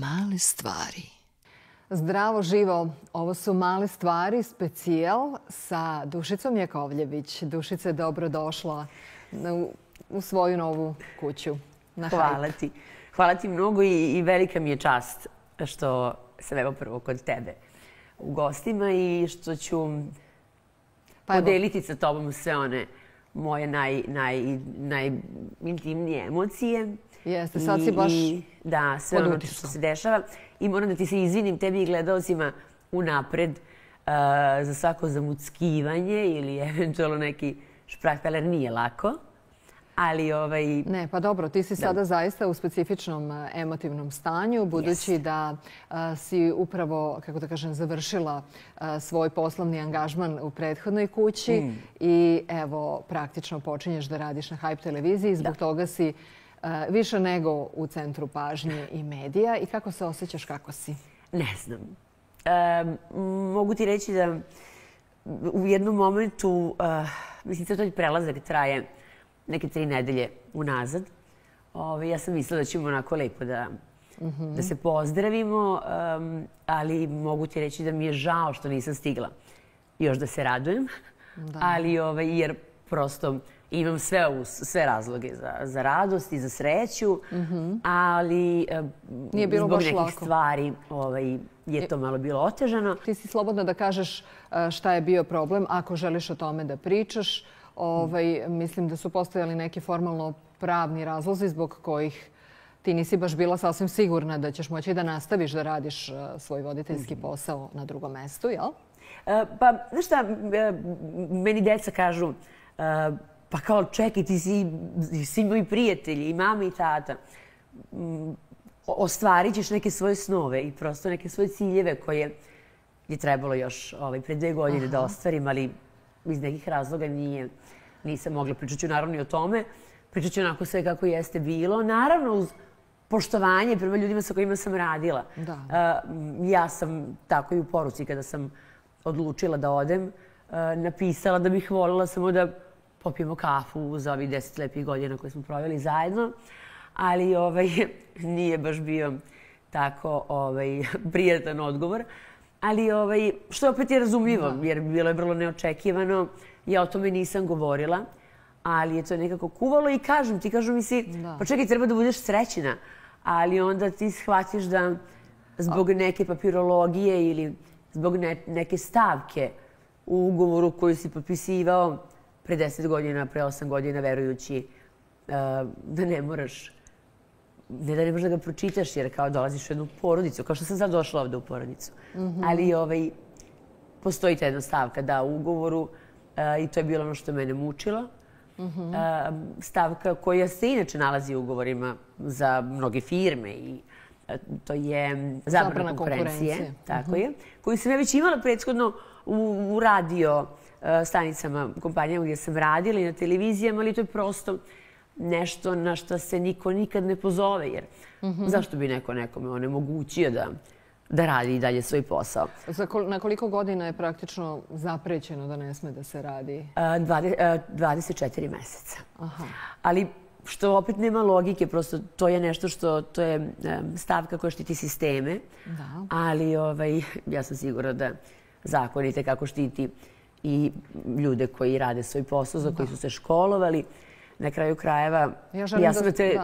Male stvari. Zdravo živo, ovo su Male stvari, specijal sa Dušicom Jakovljević. Dušice, dobrodošla u svoju novu kuću na Hype. Hvala ti. Hvala ti mnogo i velika mi je čast što sam evo prvo kod tebe u gostima i što ću podeliti sa tobom sve one moje najintimnije emocije. Jeste, sad si baš da, sve ono što se dešava. I moram da ti se izvinim tebi i gledalcima unapred za svako zamuckivanje ili eventualno neki šprahtaler. Nije lako. Ali Ne, pa dobro, ti si sada zaista u specifičnom emotivnom stanju, budući da si upravo, kako da kažem, završila svoj poslovni angažman u prethodnoj kući i evo, praktično počinješ da radiš na Hype televiziji. Zbog toga si više nego u centru pažnje i medija. I kako se osjećaš, kako si? Ne znam. Mogu ti reći da u jednom momentu, mislim da to prelazak traje neke 3 nedelje unazad. Ja sam mislila da ćemo onako lepo da se pozdravimo, ali mogu ti reći da mi je žao što nisam stigla još da se radujem. Ali jer prosto imam sve razloge za radost i za sreću, ali zbog nekih stvari je to malo bilo otežano. Ti si slobodna da kažeš šta je bio problem ako želiš o tome da pričaš. Mislim da su postojali neki formalno pravni razlozi zbog kojih ti nisi baš bila sasvim sigurna da ćeš moći da nastaviš da radiš svoj voditeljski posao na drugom mestu, jel? Pa, znaš šta, meni deca kažu, pa kao čekaj, ti si moji prijatelji i mama i tata. Ostvarit ćeš neke svoje snove i prosto neke svoje ciljeve koje je trebalo još pre 2 godine da ostvarim, ali iz nekih razloga nisam mogla. Pričat ću naravno i o tome. Pričat ću onako sve kako jeste bilo. Naravno uz poštovanje prema ljudima sa kojima sam radila. Ja sam tako i u poruci kada sam odlučila da odem napisala da bih voljela samo da popijemo kafu za ovih 10 lepih godina koje smo proveli zajedno. Ali nije baš bio tako prijatan odgovor. Ali što opet je razumljivo, jer bilo je vrlo neočekivano. Ja o tome nisam govorila, ali je to nekako kuvalo i kažu mi si, pa čekaj, treba da budeš srećna. Ali onda ti shvatiš da zbog neke papirologije ili zbog neke stavke u ugovoru koju si potpisivao pre 10 godina, pre 8 godina, verujući da ne moraš da ga pročitaš jer kao dolaziš u jednu porodicu, kao što sam sad došla ovde u porodicu. Ali postoji ta jedna stavka u ugovoru i to je bilo ono što mene mučilo. Stavka koja se inače nalazi u ugovorima za mnoge firme i to je zabrana konkurencije. Tako je. Koju sam ja već imala prethodno u radio stanicama, kompanijama gdje sam radila i na televizijama, ali to je prosto nešto na što se niko nikad ne pozove, jer zašto bi neko nekome onemogućio da radi i dalje svoj posao. Na koliko godina je praktično zaprećeno da ne sme da se radi? 24 meseca. Ali što opet nema logike, prosto to je nešto što, to je stavka koja štiti sisteme, ali ja sam sigurna da zakon i tekako štiti i ljude koji rade svoj posao, za koji su se školovali. Na kraju krajeva,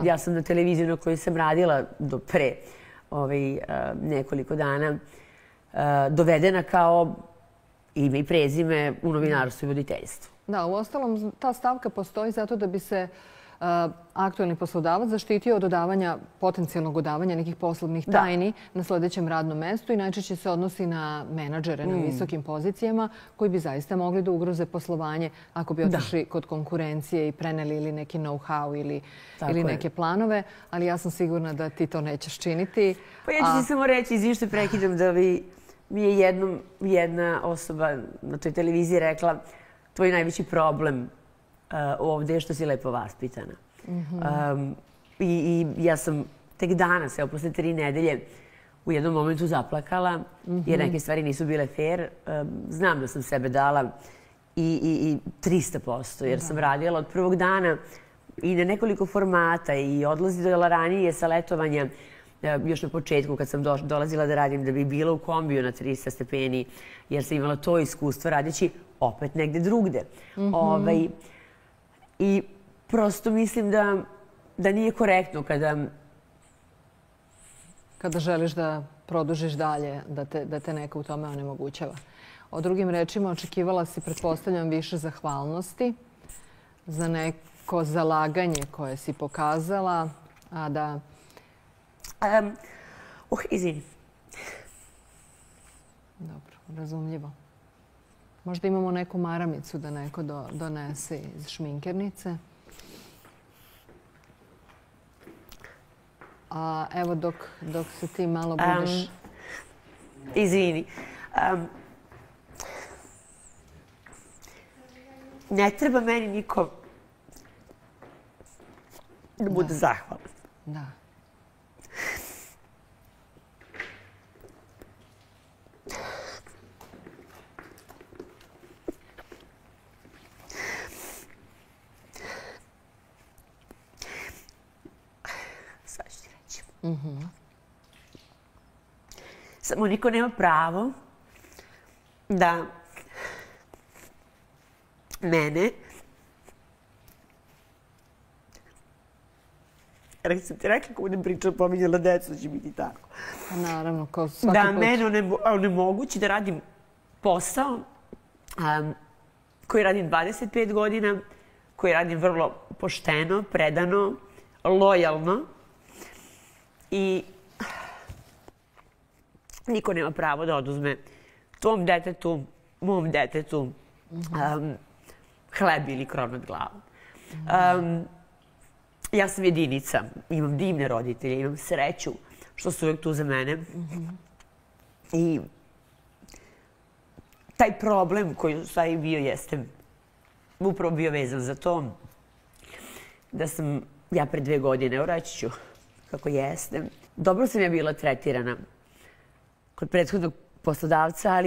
ja sam na televiziju na kojoj sam radila do pre nekoliko dana dovedena kao ime i prezime u novinarstvu i voditeljstvu. Da, uostalom ta stavka postoji zato da bi se aktuelni poslodavac zaštitio od dodavanja, potencijalnog odavanja nekih poslovnih tajni na sljedećem radnom mestu i najčešće se odnosi na menadžere na visokim pozicijama koji bi zaista mogli da ugroze poslovanje ako bi otišli kod konkurencije i preneli ili neki know-how ili neke planove. Ali ja sam sigurna da ti to nećeš činiti. Pa ja ću ti samo reći, izvim što prekidam, da mi je jednom jedna osoba na toj televiziji rekla tvoj najveći problem ovdje je što si lepo vaspitana. I ja sam tek danas, evo, posle 3 nedelje, u jednom momentu zaplakala, jer neke stvari nisu bile fair. Znam da sam sebe dala i 300%, jer sam radila od prvog dana i na nekoliko formata i odlazila ranije sa letovanja još na početku kad sam dolazila da radim, da bi bila u kombiju na 300 stepeni, jer sam imala to iskustvo radeći opet negde drugde. I prosto mislim da nije korektno kada želiš da produžiš dalje, da te neko u tome onemogućava. O drugim rečima, očekivala si, pretpostavljam, više zahvalnosti za neko zalaganje koje si pokazala, a da... Izvini. Dobro, razumljivo. Možda imamo neku maramicu da neko donese iz šminkernice. A evo dok se ti malo budeš... Izvini. Ne treba meni niko da bude zahvalan. Da. Sad ću ti reći. Samo niko nema pravo da mene, jer sam ti rekla, ako budem pričala, pominjala decu, će biti tako. Naravno, kao svaki Da put. mene onemogući da radim posao koji radim 25 godina, koji radim vrlo pošteno, predano, lojalno i niko nema pravo da oduzme tvom detetu, mom detetu, hleb ili krov nad glavom. Ja sam jedinica, imam divne roditelje, imam sreću što su uvijek tu za mene. I taj problem koji u stvari bio jeste upravo bio vezan za to da sam ja pre 2 godine, evo reći ću kako jeste. Dobro sam ja bila tretirana kod prethodnog poslodavca,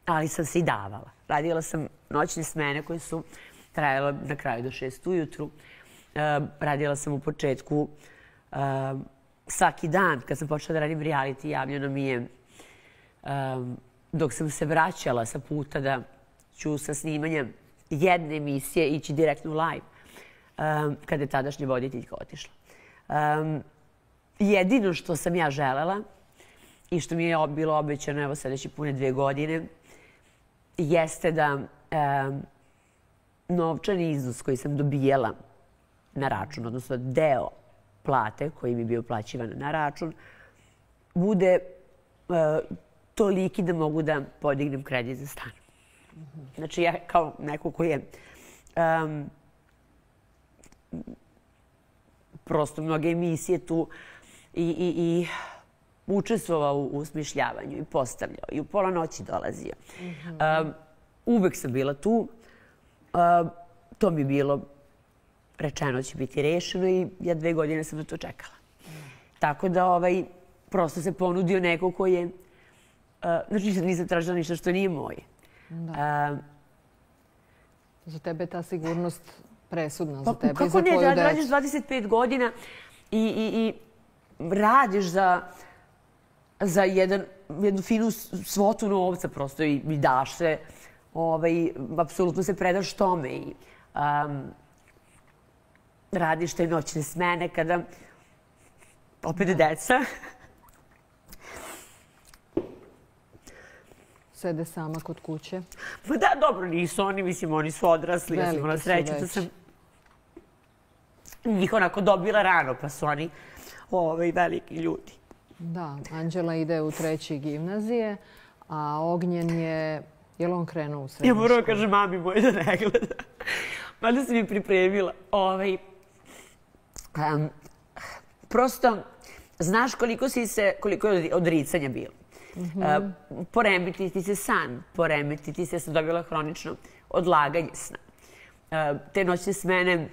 ali sam se i davala. Radila sam noćne smene koje su trajale na kraju do 6 ujutru. Radila sam u početku svaki dan. Kad sam počela da radim reality, javljeno mi je dok sam se vraćala sa puta da ću sa snimanja jedne emisije ići direktno u live, kada je tadašnja voditeljka otišla. Jedino što sam ja želela i što mi je bilo obećano, evo sljedeće pune 2 godine, jeste da novčani iznos koji sam dobijala na račun, odnosno deo plate koji mi je bio uplaćivan na račun, bude toliki da mogu da podignem kredit za stan. Znači, ja kao neko koji je prosto mnoge emisije tu i učestvovao u smišljavanju i postavljao i u pola noći dolazio. Uvek sam bila tu. To mi je bilo rečeno će biti rešeno i ja 2 godine sam na to čekala. Tako da prosto se ponudio neko koji je... Znači nisam tražila ništa što nije moje. Za tebe je ta sigurnost presudna. Za tebe i kako za ne, tvoju da decu. radiš 25 godina i radiš za jednu finu svotu novca prosto i daš se, apsolutno se predaš tome i radiš te noćne smene kada opet deca. Sede sama kod kuće. Pa da, dobro, nisu oni, mislim, oni su odrasli. Ja sam imala sreću da sam njih onako dobila rano, pa su oni veliki ljudi. Da, Anđela ide u 3. gimnazije, a Ognjen je... Je li on krenuo u srednju školu? Ja moram kažem mami moje da ne gleda. Mada sam je pripremila. Prosto, znaš koliko je odricanja bilo. Poremeti ti se san, poremeti ti se, ja sam dobila hronično odlaganje sna. Te noćne smene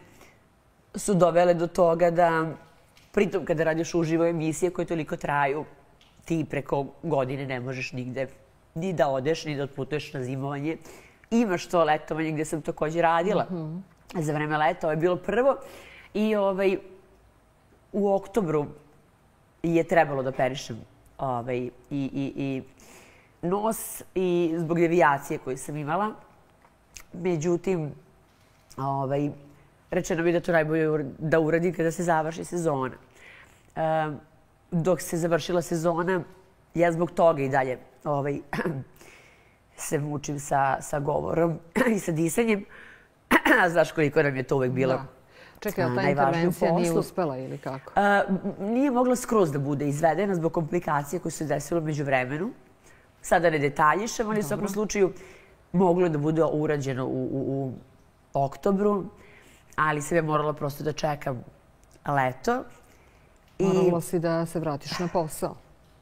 su dovele do toga da, pritom kada radiš uživo emisije koje toliko traju, ti preko godine ne možeš nigde ni da odeš, ni da otputuješ na zimovanje. Imaš to letovanje gdje sam također radila. Za vreme leta, ovo je bilo prvo. I u oktobru je trebalo da operišem i nos i zbog devijacije koju sam imala. Međutim, rečeno mi da to najbolje da uradim kada se završi sezona. Dok se završila sezona, ja zbog toga i dalje se mučim sa govorom i sa disanjem. Znaš koliko nam je to uvek bilo Čekaj, ali ta intervencija nije uspela ili kako? Nije mogla skroz da bude izvedena zbog komplikacije koje su se desilo među vremenu. Sada ne detaljišem, ali u svakom slučaju moglo je da bude urađeno u oktobru, ali sam ja morala prosto da čekam leto. Morala si da se vratiš na posao,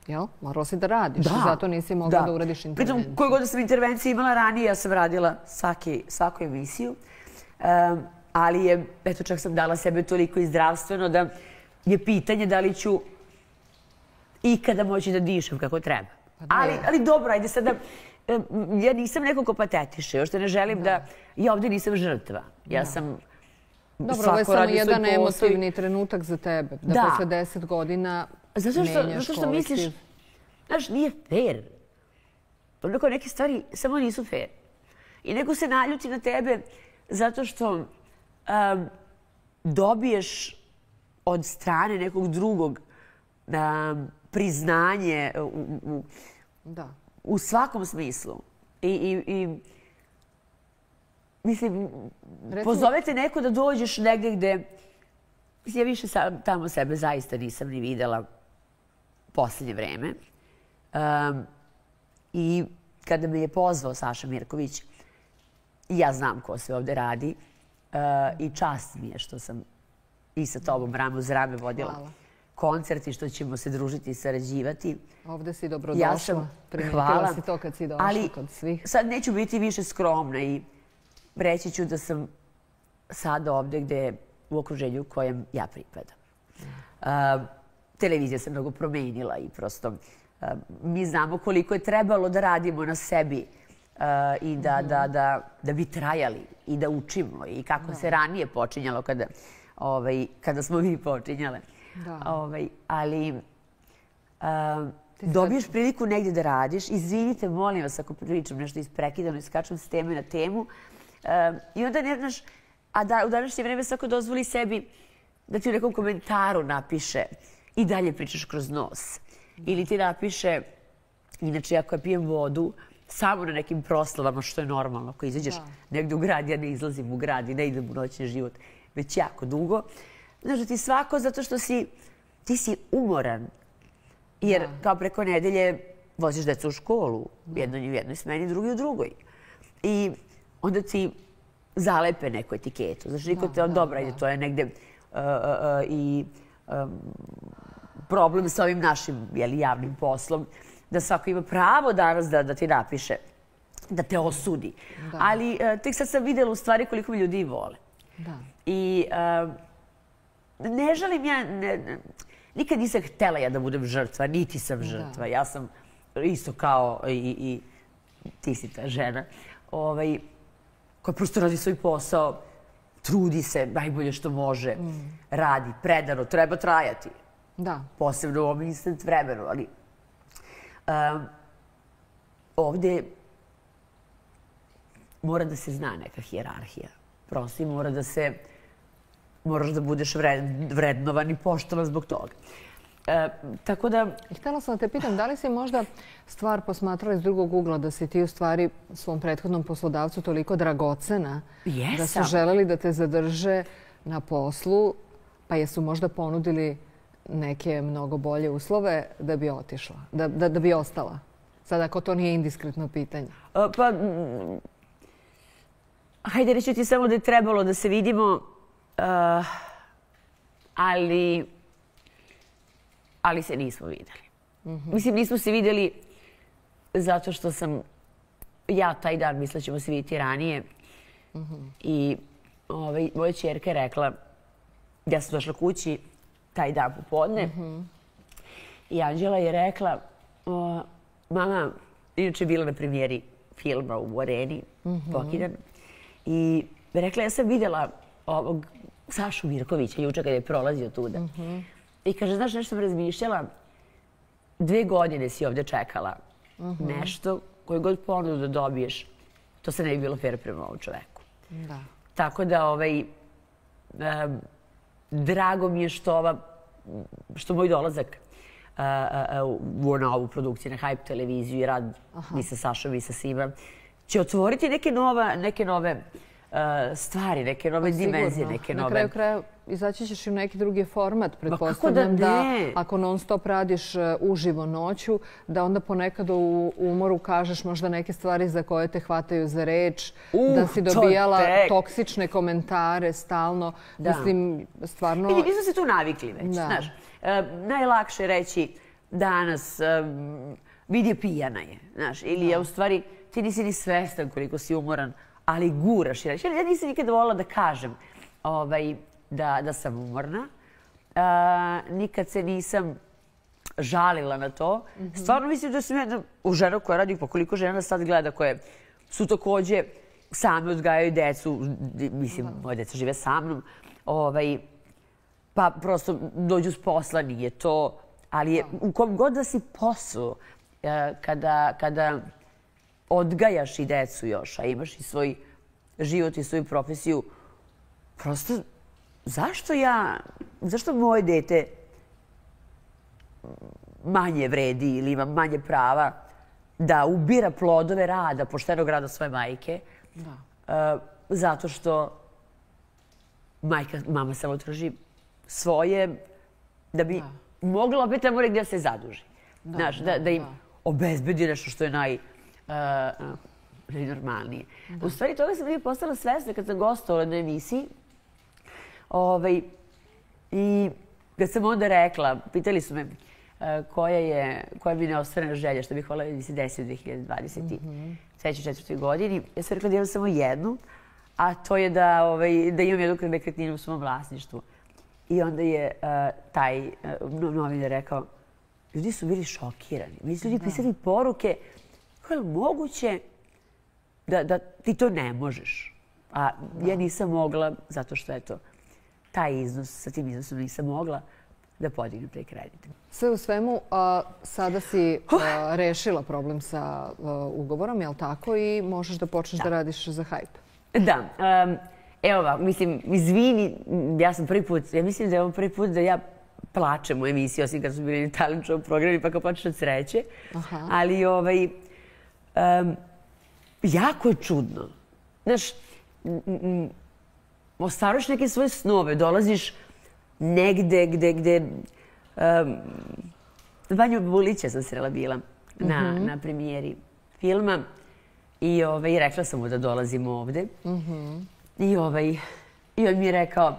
jel? Morala si da radiš, zato nisi mogla da uradiš intervenciju. Pritom, koje god da sam intervencije imala ranije, ja sam radila svaku emisiju. Ali je, eto, čak sam dala sebe toliko i zdravstveno da je pitanje da li ću ikada moći da dišem kako treba. Ali dobro, ajde sada, ja nisam neko ko patetiše, još te ne želim da, ja ovdje nisam žrtva. Ja sam, dobro, ovo je samo jedan emotivni trenutak za tebe, da posle 10 godina menjaš kolektiv. Znaš, nije fair. Onako neke stvari samo nisu fair. I neko se naljuti na tebe zato što dobiješ od strane nekog drugog priznanje u svakom smislu. I mislim, pozovete neko da dođeš negdje gde... Ja više tamo sebe zaista nisam ni videla posljednje vreme. I kada me je pozvao Saša Mirković, ja znam ko sve ovdje radi i čast mi je što sam i sa tobom rame uz rame vodila koncert i što ćemo se družiti i sarađivati. Ovdje si dobrodošla. Primijetila si to kad si došla kod svih. Sad neću biti više skromna i reći ću da sam sad ovdje gdje u okruženju kojem ja pripadam. Televizija se mnogo promenila i prosto mi znamo koliko je trebalo da radimo na sebi i da bi trajali i da učimo i kako se ranije počinjalo kada smo mi počinjale. Ali dobiješ priliku negdje da radiš. Izvinite, molim vas ako pričam nešto isprekidano i skačem s teme na temu. I onda ne znaš, a u današnje vreme svako dozvoli sebi da ti u nekom komentaru napiše i dalje pričaš kroz nos. Ili ti napiše, inače ako ja pijem vodu, samo na nekim proslavama, što je normalno. Ako izađeš negdje u grad, ja ne izlazim u grad i ne idem u noćni život već jako dugo. Znaš da ti svako, zato što ti si umoran. Jer kao preko nedelje voziš decu u školu, jedno u jednoj smeni, drugi u drugoj. I onda ti zalepe neku etiketu. Znaš, niko te dobro, ajde, to je negdje i problem sa ovim našim javnim poslom, da svako ima pravo danas da ti napiše, da te osudi. Ali tek sad sam vidjela u stvari koliko mi ljudi vole. I ne želim ja, nikad nisam htjela ja da budem žrtva, niti sam žrtva. Ja sam isto kao i ti si ta žena koja prosto radi svoj posao, trudi se najbolje što može, radi predano, treba trajati. Posebno u ovom instant vremenu, ali ovdje mora da se zna neka hijerarhija. Prosto i moraš da budeš vrednovan i poštovan zbog toga. Tako da... Htjela sam da te pitam, da li si možda stvar posmatrala iz drugog ugla, da si ti u stvari svom prethodnom poslodavcu toliko dragocena, da su želeli da te zadrže na poslu, pa jesu možda ponudili neke mnogo bolje uslove da bi otišla, da bi ostala? Sad ako to nije indiskretno pitanje. Pa, hajde reći ti samo da je trebalo da se vidimo, ali se nismo vidjeli. Mislim, nismo se vidjeli zato što sam ja taj dan mislila ćemo se vidjeti ranije. I moja ćerka je rekla, ja sam došla kući taj dan popodne i Anđela je rekla, mama, inače je bila na premijeri filma u Areni, Pokidan, i rekla, ja sam vidjela ovog Sašu Mirkovića juče kada je prolazio tuda. I kaže, znaš, nešto sam razmišljala, 2 godine si ovde čekala nešto, koju god ponudu da dobiješ, to se ne bi bilo fair prema ovom čoveku. Da. Tako da, drago mi je što moj dolazak na ovu produkciju, na Hype televiziju i rad i sa Sašom i sa svima, će otvoriti neke nove stvari, neke nove dimenzije, neke nove... Na kraju kraja izaći ćeš i u neki drugi format, pretpostavljam da ako non stop radiš uživo noću, da onda ponekad u umoru kažeš možda neke stvari za koje te hvataju za reč, da si dobijala toksične komentare stalno. Mislim, stvarno... Mi smo se tu navikli već, znaš. Najlakše je reći danas vidi pijana je, znaš, ili je u stvari ti nisi ni svestan koliko si umoran, ali guraš i reći. Ja nisam nikada volila da kažem da sam umorna. Nikad se nisam žalila na to. Stvarno mislim da sam jedna žena koja radi, pa koliko žena sad gleda koje su takođe same odgajaju decu, mislim, moje deca žive sa mnom, pa prosto dođu s posla, nije to, ali je u kom god da si poslu, kada odgajaš i decu još, a imaš i svoj život i svoju profesiju, prosto zašto moje dete manje vredi ili ima manje prava da ubira plodove rada, poštenog rada svoje majke, zato što mama samo traži svoje da bi mogla opet tamo negdje da se zaduži. Znaš, da im obezbedi nešto što je najnormalnije. U stvari, toga sam nije postala svesna kad sam gostovala na emisiji. I kad sam onda rekla, pitali su me koja mi je neostvarena želja, što bih voljela da se desi u 2023. godini. Ja sam rekla da imam samo jednu, a to je da imam jednu nekretninu u svom vlasništvu. I onda je taj novinar rekao, ljudi su bili šokirani. Mi su ljudi pisali poruke, kako je moguće da ti to ne možeš. A ja nisam mogla, zato što eto, taj iznos, sa tim iznosom nisam mogla da podignem taj kredit. Sve u svemu, sada si rešila problem sa ugovorom, je li tako? I možeš da počneš da radiš za Hype. Da. Evo ovako, mislim, izvini, ja sam prvi put, ja mislim da je ovo prvi put da ja plačem u emisiji, osim kad su bili talent show programi, pa kao plačeš od sreće. Ali jako je čudno. Znaš, ostvaruješ neke svoje snove, dolaziš negde gde... Vanju Bulića sam srela bila na premijeri filma i rekla sam mu da dolazim ovde. I on mi je rekao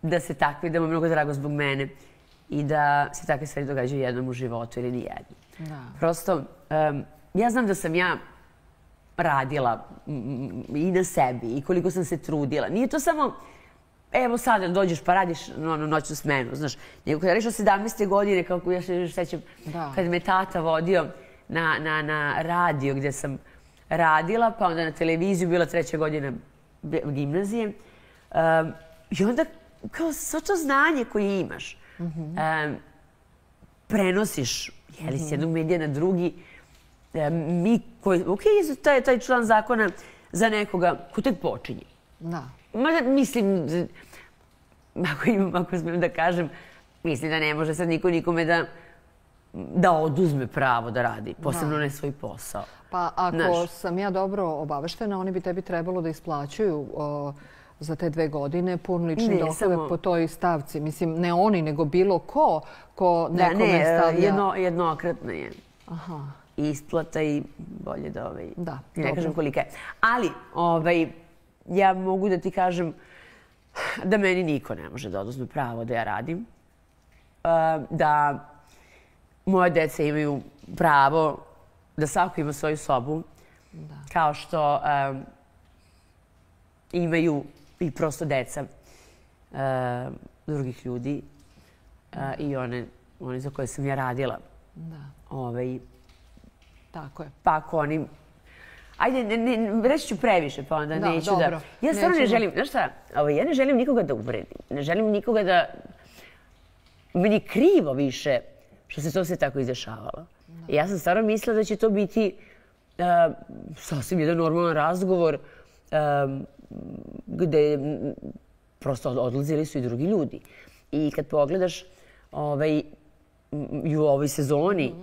da se takve, da mu je mnogo drago zbog mene i da se takve stvari događaju jednom u životu ili nijednom. Prosto, ja znam da sam ja radila i na sebi i koliko sam se trudila. Nije to samo, evo sada dođeš pa radiš noćnu smenu, znaš. Nego kada radiš od 17. godine, kako ja se sećam, kad me tata vodio na radio gdje sam radila, pa onda na televiziju, bila 3. godina gimnazije. I onda, kao svo to znanje koje imaš, prenosiš, jeli, s jednog medija na drugi. Mi koji, taj član zakona za nekoga ko tek počinje. Da. Mislim, ako smijem da kažem, mislim da ne može sad niko nikome da oduzme pravo da radi, posebno ne svoj posao. Pa ako sam ja dobro obaveštena, oni bi tebi trebalo da isplaćuju za te 2 godine pun lični dohodak po toj stavci. Mislim, ne oni, nego bilo ko nekome stavlja... Ne, jednokratno je. Isplata i bolje da ne kažem kolika je. Ali, ja mogu da ti kažem da meni niko ne može da oduzme pravo da ja radim. Da moje dece imaju pravo da svako ima svoju sobu, kao što imaju i prosto deca drugih ljudi i one za koje sam ja radila. Tako je. Pa ako oni... Ajde, reći ću previše, pa onda neću da... Ja stvarno ne želim, znaš šta, ja ne želim nikoga da uvredim. Ne želim nikoga da... Meni je krivo više što se to sve tako izdešavalo. Ja sam stvarno mislila da će to biti sasvim jedan normalan razgovor gde prosto odlazili su i drugi ljudi. I kad pogledaš i u ovoj sezoni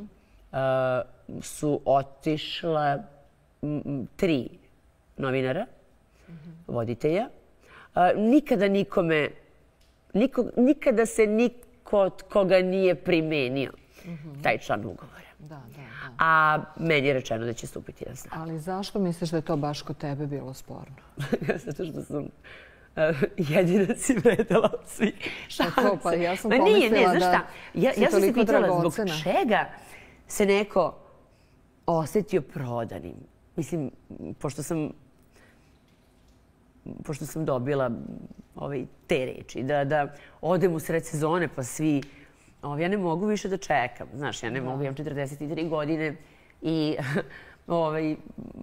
su otišla 3 novinara, voditelja. Nikada nikome, nikada se niko od koga nije primenio taj član ugovora. A meni je rečeno da će stupiti na snagu. Ali zašto misliš da je to baš kod tebe bilo sporno? Zato što sam jedina si vredala od svih šanse. Pa ja sam pomislila da si ja sam se toliko pitala dragocena. zbog čega se neko osetio prodanim. Mislim, pošto sam dobila te reči, da odem u sred sezone pa svi... Ja ne mogu više da čekam. Znaš, ja ne mogu, imam 43 godine i...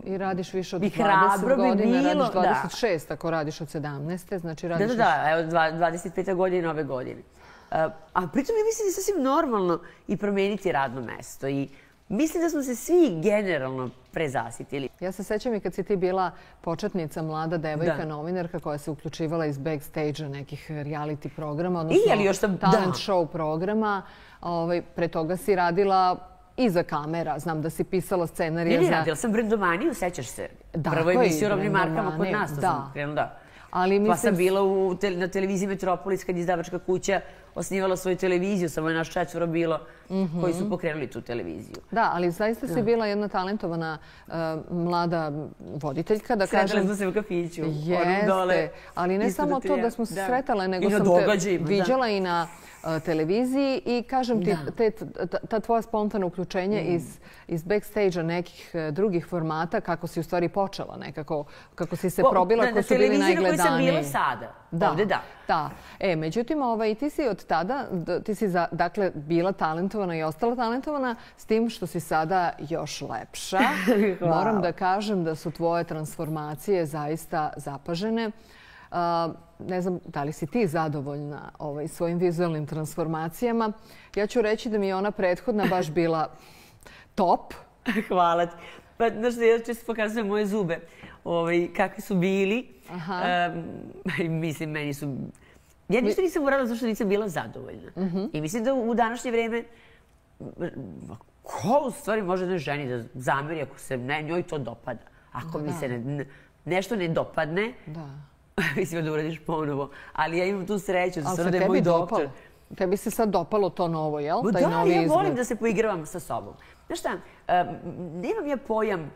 I radiš više od 20 godina, radiš 26 ako radiš od 17. Znači radiš više. Da, evo 25. godina ove godine. A pritom ja mislim da je sasvim normalno i promeniti radno mesto. I mislim da smo se svi generalno prezasitili. Ja se sećam i kad si ti bila početnica, mlada devojka, novinarka koja se uključivala iz backstage-a nekih reality programa, odnosno talent show programa. Pre toga si radila iza kamera. Znam da si pisala scenarije za... Ne, radila sam Brendomaniju, sećaš se. Prvo emisiju Rovnim markama kod nas, to sam krenula, da. Pa sam bila na televiziji Metropolis kad je izdavačka kuća osnivala svoju televiziju, samo je naš 4 bilo koji su pokrenuli tu televiziju. Da, ali zaista si bila jedna talentovana mlada voditeljka, da kažem. Sretali smo se u kafiću, Jeste, ali ne samo to da smo se sretale, nego sam te viđala i na televiziji i kažem ti, ta tvoja spontana uključenje iz backstage-a nekih drugih formata, kako si u stvari počela nekako, kako si se probila, koji su bili najgledaniji. Na televiziji na kojoj sam bila sada, ovde da. Da. Međutim, ti si od tada, ti si dakle bila talentovana i ostala talentovana, s tim što si sada još lepša. Moram da kažem da su tvoje transformacije zaista zapažene. Ne znam da li si ti zadovoljna svojim vizualnim transformacijama. Ja ću reći da mi je ona prethodna baš bila top. Hvala ti. Pa, znaš, ja često pokazujem moje zube, kakvi su bili. Mislim, meni su... Ja ništa nisam uradila zato što nisam bila zadovoljna. I mislim da u današnje vreme ko u stvari može jednoj ženi da zameri ako se njoj to dopada? Ako mi se nešto ne dopadne, mislim da uradiš ponovo. Ali ja imam tu sreću da stvarno da je moj doktor. Tebi se sad dopalo to novo, jel? Da, ja volim da se poigravam sa sobom. Znaš šta, nemam ja pojam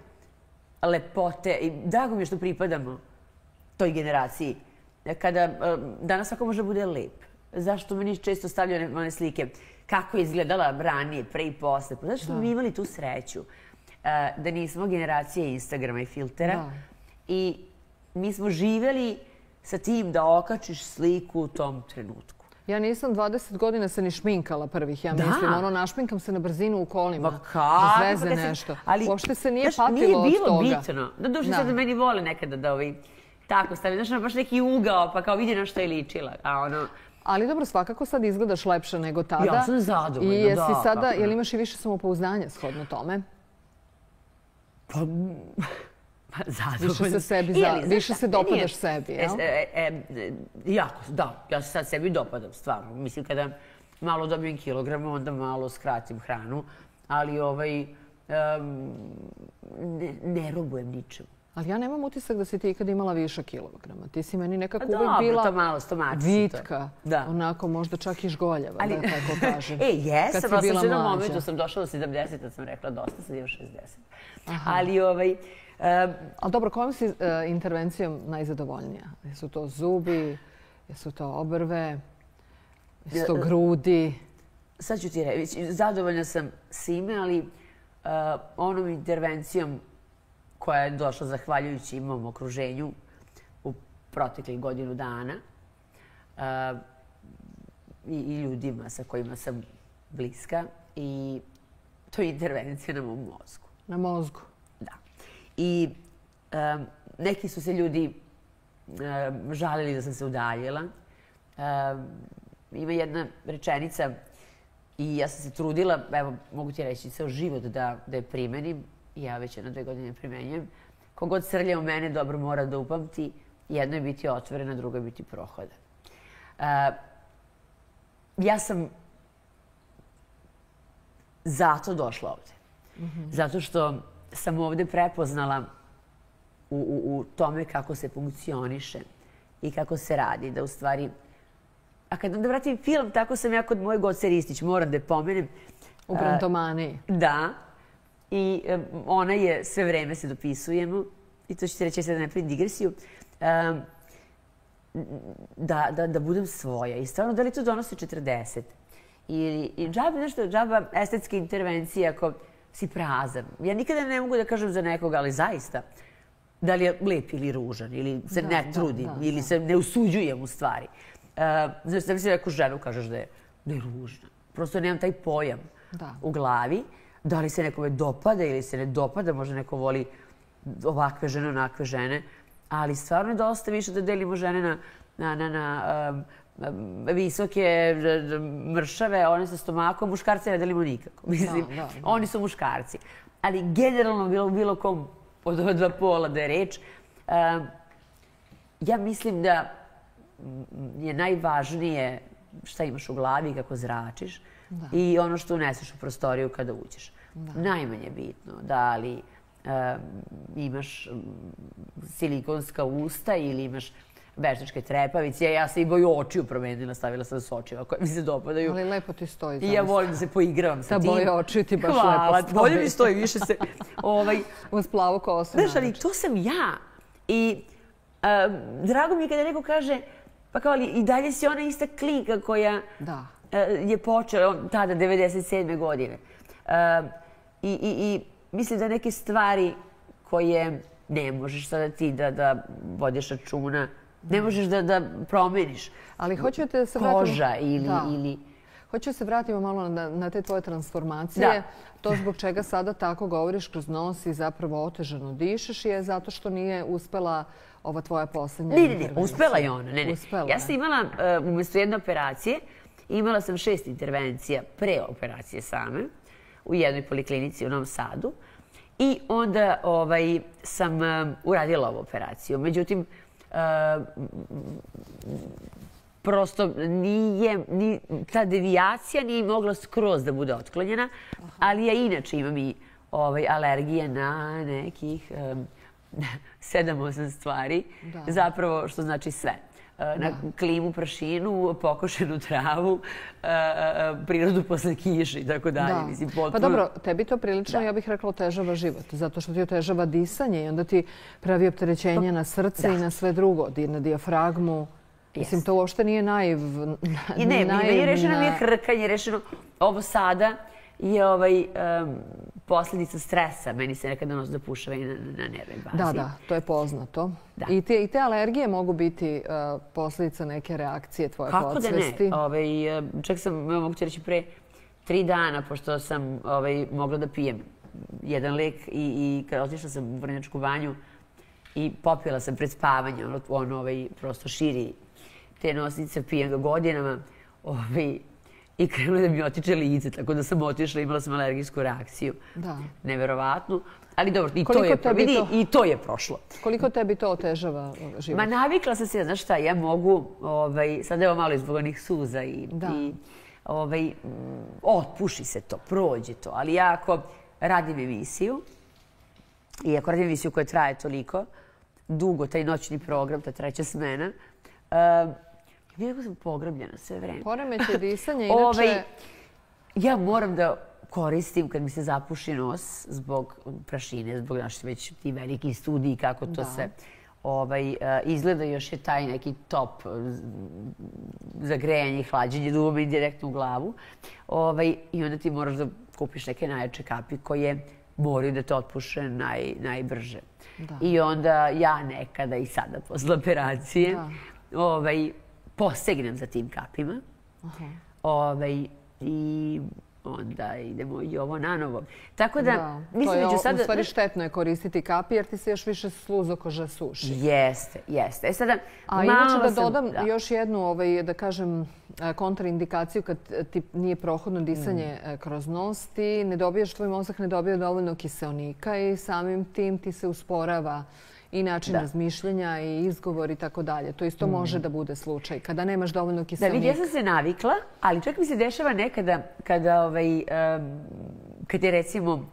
lepote i drago mi je što pripadamo toj generaciji. Kada danas svako može bude lep. Zašto meni često stavljaju one slike kako je izgledala ranije, pre i posle. Zato što smo imali tu sreću da nismo generacije Instagrama i filtera. I mi smo živjeli sa tim da okačiš sliku u tom trenutku. Ja nisam 20 godina se ni šminkala prvih, ja mislim. Našminkam se na brzinu u kolima. Ma kako? Zveze nešto. Uopšte se nije patilo od toga. Nije bilo bitno. Da duše sad meni vole nekada da tako stavi. Znaš, baš neki ugao, pa kao vidi na što je ličila. Ali dobro, svakako sad izgledaš lepše nego tada. Ja sam zadovoljna, da. I jesi sada, jel imaš i više samopouzdanja shodno tome? Pa... Zadovoljna. Više se dopadaš sebi, jel? Jako, da. Ja se sad sebi dopadam, stvarno. Mislim, kada malo dobijem kilograma, onda malo skratim hranu. Ali ne robujem ničemu. Ali ja nemam utisak da si ti ikad imala više kilograma. Ti si meni nekako uvek bila vitka. Onako, možda čak i žgoljeva, da tako kažem. Jesam, ali sam u jednom momentu sam došla do 70, da sam rekla dosta, sad imam 60. Ali Ali dobro, kojom si intervencijom najzadovoljnija? Jesu to zubi, jesu to obrve, jesu to grudi? Sad ću ti reći, zadovoljna sam svime, ali onom intervencijom koja je došla zahvaljujući mom okruženju u proteklih godinu dana i ljudima sa kojima sam bliska, i to je intervencija na mom mozgu. Na mozgu? Da. I Neki su se ljudi žalili da sam se udaljila. Ima jedna rečenica i ja sam se trudila, evo mogu ti reći, ceo život da je primenim. Ja već 2 godine primenjujem. Kogod srlja u mene dobro mora da upamti. Jedno je biti otvorena, drugo je biti prohoda. Ja sam zato došla ovde. Zato što sam ovde prepoznala u tome kako se funkcioniše i kako se radi. Da u stvari... A kad onda vratim film, tako sam ja kod moje Goce Ristić, moram da je pomenem. U Brontomaniji. Da. I ona je, sve vreme se dopisujemo, i to ću ti reći sad da ne pravim digresiju, da budem svoja. I stvarno, da li to donosi 40? I džaba estetske intervencije ako si prazan. Ja nikada ne mogu da kažem za nekoga, ali zaista, da li je lep ili ružan, ili se ne trudim, ili se ne usuđujem u stvari. Znači, da bi se neku ženu kažeš da je ružna. Prosto nemam taj pojam u glavi. Da li se nekome dopada ili se ne dopada, možda neko voli ovakve žene, onakve žene, ali stvarno je dosta više da delimo žene na visoke, mršave, one sa stomakom, muškarce ne delimo nikako. Mislim, oni su muškarci. Ali generalno bilo kom od ova 2 pola da je reč, ja mislim da je najvažnije šta imaš u glavi i kako zračiš i ono što uneseš u prostoriju kada uđeš. Najmanje bitno da li imaš silikonska usta ili imaš veštačke trepavice. Ja sam i boju očiju promenila, stavila sam s očima koje mi se dopadaju. Ali lepo ti stoji. I ja volim da se poigravam sa tim. Ta boja očiju ti baš lepo stoji. Hvala, bolje mi stoji, više se... Uz plavu kosu. Znaš, ali to sam ja. I drago mi je kada neko kaže, pa kao, ali i dalje si ona ista klika koja je počela tada, 97. godine. I mislim da neke stvari koje ne možeš sada ti da vodiš računa, ne možeš da promeniš. Ali hoću da se vratimo... Koža ili... Hoću da se vratimo malo na te tvoje transformacije. To zbog čega sada tako govoriš kroz nos i zapravo otežano dišeš je zato što nije uspela ova tvoja poslednja intervencija. Ne, uspela je ona. Ja sam imala, umjesto jedne operacije, imala sam 6 intervencija pre operacije same u jednoj poliklinici u Novom Sadu. I onda sam uradila ovu operaciju. Međutim, prosto ta devijacija nije mogla skroz da bude otklonjena, ali ja inače imam i alergije na nekih 7-8 stvari, zapravo što znači sve. Na klimu, prašinu, pokošenu travu, prirodu posle kiše i tako dalje. Pa dobro, tebi to prilično, ja bih rekla, otežava život. Zato što ti otežava disanje i onda ti pravi opterećenje na srce i na sve drugo, na dijafragmu. Mislim, to uopšte nije naivno. I ne, meni je rešeno, mi je hrkanje, rešeno. Ovo sada je posljedica stresa. Meni se nekada nos dopušava i na nervnoj bazi. Da, to je poznato. I te alergije mogu biti posljedica neke reakcije tvoje podsvesti. Kako da ne? Čak sam, mogu ti reći, pre 3 dana, pošto sam mogla da pijem jedan lek i kada otišla sam u Vrnjačku banju i popila sam pred spavanje, ono prosto širi te nosnice, pijem ga godinama i krenula da mi otiče lice, tako da sam otišla, imala sam alergijsku reakciju. Neverovatno. Ali dobro, i to je prošlo. Koliko tebi to otežava život? Ma navikla sam se, znaš šta, ja mogu, sad evo malo izbog onih suza i otpuši se to, prođe to. Ali ja ako radim emisiju, i ako radim emisiju koja traje toliko, dugo, taj noćni program, ta 3. smena, Vidim sam pogrbljena sve vreme. Poremeće disanje, inače... Ja moram da koristim kad mi se zapuši nos zbog prašine, zbog naših već ti veliki studiji kako to se izgleda. Još je taj neki top za grejanje i hlađenje da uvome direktno u glavu. I onda ti moraš da kupiš neke najjače kapi koje moraju da te otpuše najbrže. I onda ja nekada i sada posle operacije posegnem za tim kapima. I onda idemo i ovo nanovo. Tako da, mislim da ću sada... U stvari štetno je koristiti kapi jer ti se još više sluzokoža suši. Jeste. Sada, a inače da dodam još jednu, da kažem, kontraindikaciju kad ti nije prohodno disanje kroz nos, ti ne dobijaš, tvoj mozak ne dobija dovoljno kiseonika i samim tim ti se usporava i način razmišljanja i izgovor i tako dalje. To isto može da bude slučaj kada nemaš dovoljno kiseonika. Da, vidi, ja sam se navikla, ali čak mi se dešava nekada kada je recimo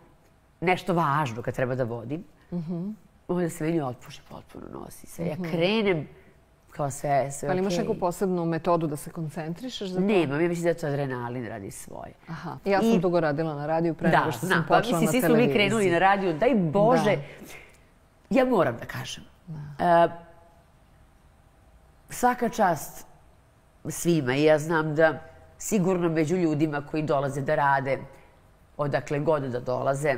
nešto važno kad treba da vodim, onda se meni otpuši potpuno nosi se. Ja krenem kao sve okej. Ali imaš neku posebnu metodu da se koncentrišeš za to? Nemam, ja mislim da to adrenalin radi svoje. Aha, ja sam dugo radila na radiju pre nego što sam počela na televiziji. Svi smo mi krenuli na radiju, daj Bože. Ja moram da kažem, svaka čast svima i ja znam da sigurno među ljudima koji dolaze da rade, odakle god da dolaze,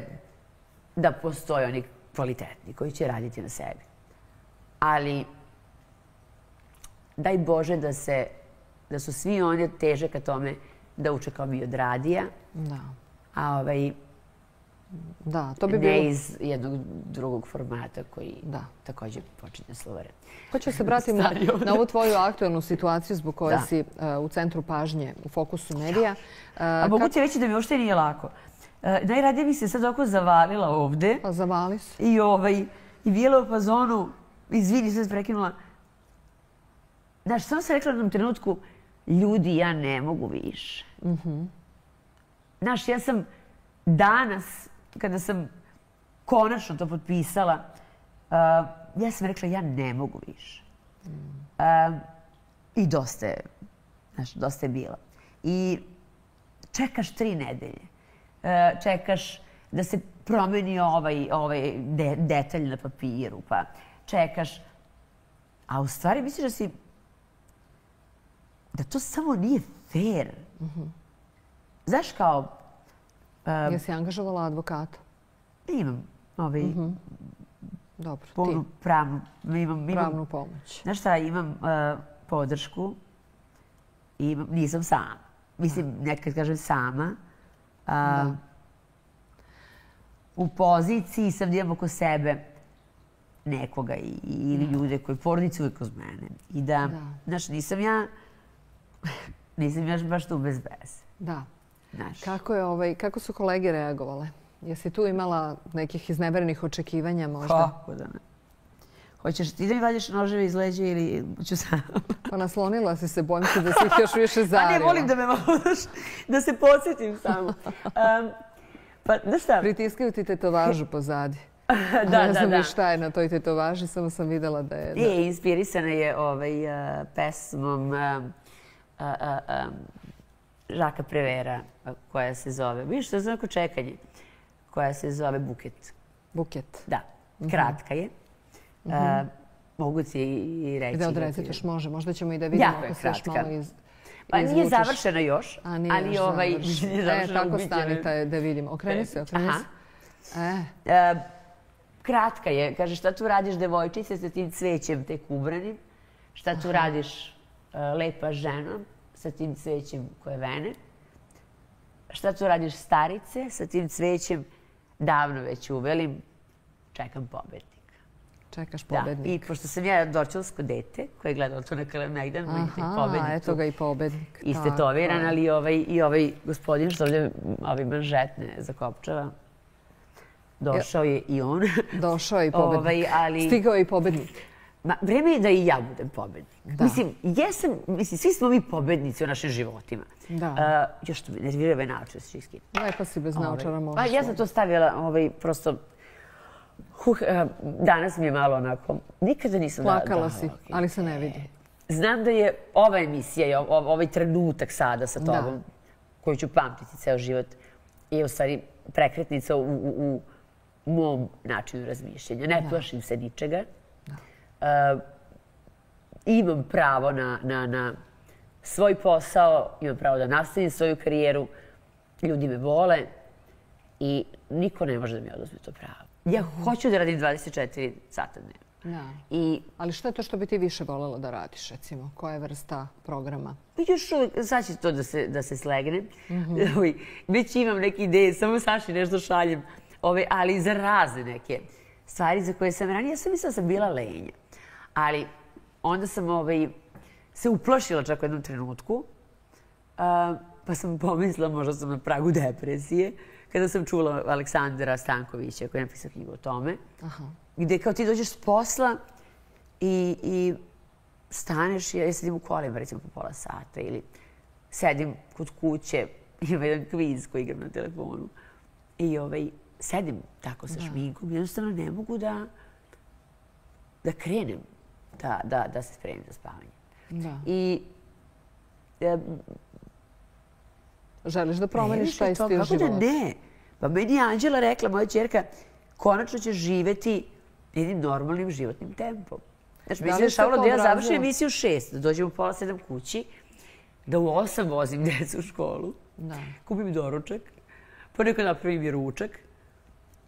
da postoje oni kvalitetni koji će raditi na sebi. Ali daj Bože da su svi oni teže ka tome da uče kao mi od radija, a ne iz jednog drugog formata koji također počinje slovare. Hoću se vratim na ovu tvoju aktualnu situaciju zbog koje si u centru pažnje, u fokusu medija. A mogu ti reći da mi uopšte nije lako. Najradije mi se sad oko zavalila ovde. Pa zavali se. I bijela u fazonu, izvini, sad prekinula. Znaš, samo sam rekla u jednom trenutku, ljudi, ja ne mogu više. Znaš, ja sam danas, kada sam konačno to potpisala, ja sam rekla, ja ne mogu više. I dosta je bilo. I čekaš 3 nedelje. Čekaš da se promeni ovaj detalj na papiru, pa čekaš. A u stvari misliš da to samo nije fair. Znaš kao... Jesi angažovala advokata? Imam punu pravnu pomoć. Znaš šta, imam podršku i nisam sama. Mislim, nekad kažem sama. U poziciji sam da imam oko sebe nekoga ili ljude koji porodice uvijek uz mene. I da, znaš, nisam ja baš tu bez veze. Da. Kako su kolege reagovale? Jesi tu imala nekih izneverenih očekivanja možda? Kako da ne? Hoćeš ti da mi valješ noževe iz leđa ili ću sam? Pa naslonila si se, bojim se da si ih još više zarila. A ne, volim da me malo da se podsjetim samo. Pa, znaš šta? Pritiskaju ti tetovažu pozadi. Ne znam ni šta je na toj tetovaži, samo sam videla da je... Inspirisana je pesmom Žaka Prevera, koja se zove, vidiš, to je znako čekanje, koja se zove Buket. Buket. Da, kratka je. Mogu ti i reći. Da odrecitaš, može. Možda ćemo i da vidimo ako se još malo izvučeš. Pa nije završena još, ali nije završena. Tako stanite da vidimo. Okreni se. Kratka je. Kaže, šta tu radiš, devojčice, sa tim cvećem tek ubranim? Šta tu radiš, lepa žena, sa tim cvećem koje vene? Šta tu radiš, starice, sa tim cvećem davno već uvelim? Čekam pobednika. Čekaš pobednika. I pošto sam ja dorčelsko dete koje je gledalo to na Kalemegdan, vidite i pobednik. Eto ga i pobednik. Istetoviran, ali i ovaj gospodin što ovdje manžetne zakopčava. Došao je i on. Došao je i pobednik. Stigao je i pobednik. Vreme je da i ja budem pobednik. Mislim, svi smo mi pobednici u našim životima. Još to me nerviraju ove naočare, se iskinu. Lepa si bez naočara možeš. Ja sam to stavila prosto... Danas mi je malo onako... Nikada nisam... Plakala si, ali se ne vidi. Znam da je ova emisija i ovaj trenutak sada sa tobom, koju ću pamtiti ceo život, je u stvari prekretnica u mom načinu razmišljanja. Ne plašim se ničega. Imam pravo na svoj posao, imam pravo da nastavim svoju karijeru. Ljudi me vole i niko ne može da mi oduzme to pravo. Ja hoću da radim 24 sata dnevno. Ali što je to što bi ti više voljela da radiš, recimo? Koja je vrsta programa? Još uvijek, sad će to da se slegne. Već imam neke ideje, samo Saši nešto šaljem. Ali za razne neke stvari za koje sam ranije, ja sam mislila da sam bila lenja. Ali onda sam se uplašila čak u jednom trenutku, pa sam pomislila, možda sam na pragu depresije, kada sam čula Aleksandra Stankovića koji je napisao knjigu o tome, gde kao ti dođeš s posla i staneš, ja sedim u kolima recimo po pola sata ili sedim kod kuće, imam jedan kviz koji igram na telefonu i sedim tako sa šminkom i jednostavno ne mogu da krenem da se spremim za spavanje. I želiš da promeniš taj stil života? Kako da ne? Pa meni je Anđela rekla, moja ćerka, konačno ćeš živeti jednim normalnim životnim tempom. Znači, mi se dešavalo da ja završim emisiju u 6, da dođem u pola 7 kući, da u 8 vozim djecu u školu, kupim doručak, ponekad napravim i ručak,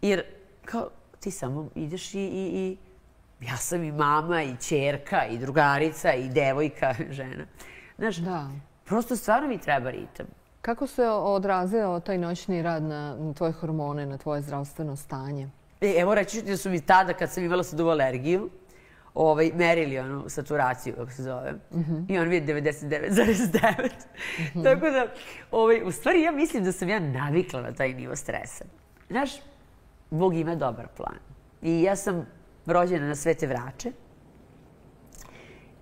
jer kao ti samo ideš i ja sam i mama, i ćerka, i drugarica, i devojka, žena. Znaš, prosto stvarno mi treba ritam. Kako se odrazio taj noćni rad na tvoje hormone, na tvoje zdravstveno stanje? Evo reći ću ti da su mi tada, kad sam imala sadovu alergiju, merili onu saturaciju, kako se zove, i on mi je 99,9. Tako da, u stvari, ja mislim da sam ja navikla na taj nivo stresa. Znaš, Bog ima dobar plan. I ja sam rođena na Svete Vrače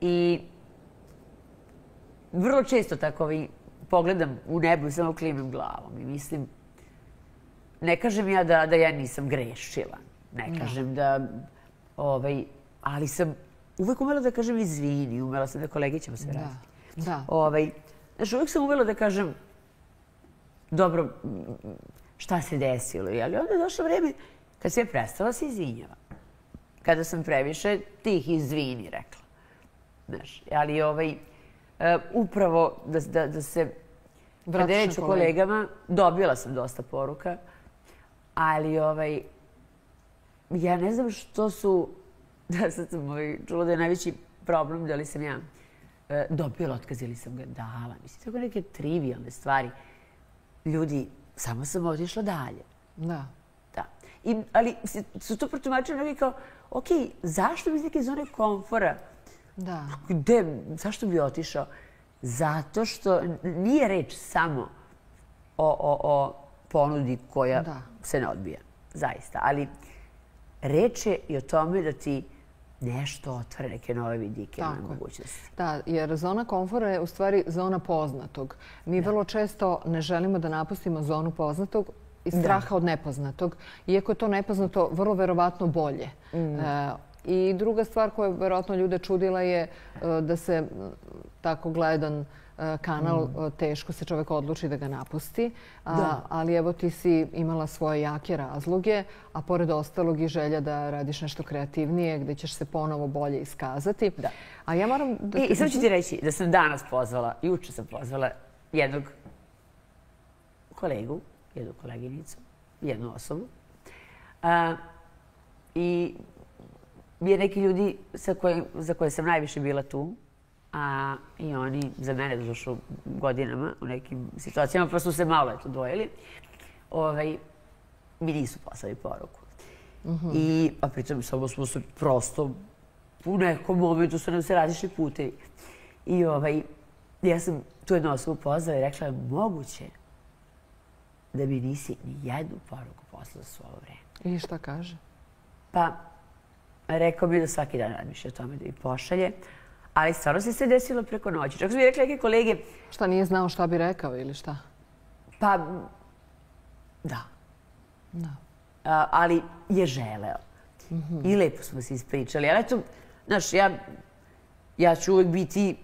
i vrlo često tako pogledam u nebu i samo klimim glavom i mislim, ne kažem ja da ja nisam grešila, ne kažem da, ali sam uvek umela da kažem izvini, umela sam da kolegi ćemo se vratiti. Znaš, uvek sam umela da kažem, dobro, šta se desilo, ali onda je došlo vreme kad sam je prestala se izvinjava. Kada sam previše tih izvini rekla. Znaš, ali upravo da se, kada je reč o kolegama, dobila sam dosta poruka, ali ja ne znam što su, da sad sam čula da je najveći problem da li sam ja dobila otkaz ili sam ga dala. Mislim, tako neke trivialne stvari. Ljudi, samo sam otišla dalje. Da. Ali su to protumačili neki kao, ok, zašto bi iz neke zone komfora? Da. Zašto bi otišao? Zato što nije reč samo o ponudi koja se ne odbija. Zaista. Ali reč je i o tome da ti nešto otvore, neke nove vidike, nove mogućnosti. Da, jer zona komfora je u stvari zona poznatog. Mi vrlo često ne želimo da napustimo zonu poznatog iz straha od nepoznatog, iako je to nepoznato vrlo verovatno bolje. I druga stvar koja je verovatno ljude čudila je da se tako gledan kanal teško se čovjek odluči da ga napusti. Ali evo ti si imala svoje jake razloge, a pored ostalog i želja da radiš nešto kreativnije, gdje ćeš se ponovo bolje iskazati. A ja moram da... I samo ću ti reći da sam danas pozvala, juče sam pozvala jednog kolegu, jednu koleginicu, jednu osobu. I je neki ljudi za koje sam najviše bila tu, i oni za mene došli godinama u nekim situacijama, pa su se malo dojeli, mi nisu poslali poruku. A pritom samo smo se prosto u nekom momentu su nam se različili putevi. I ja sam tu jednu osobu pozvala i rekla je moguće da mi nisi ni jednu poruku poslala za svo ovo vreme. I šta kaže? Pa, rekao mi da svaki dan razmišlja o tome da mi pošalje, ali stvarno se sve desilo preko noći. Čak su mi rekli neke kolege... Šta, nije znao šta bi rekao ili šta? Pa, da. Ali je želeo. I lepo smo se ispričali. Ali eto, znaš, ja ću uvek biti...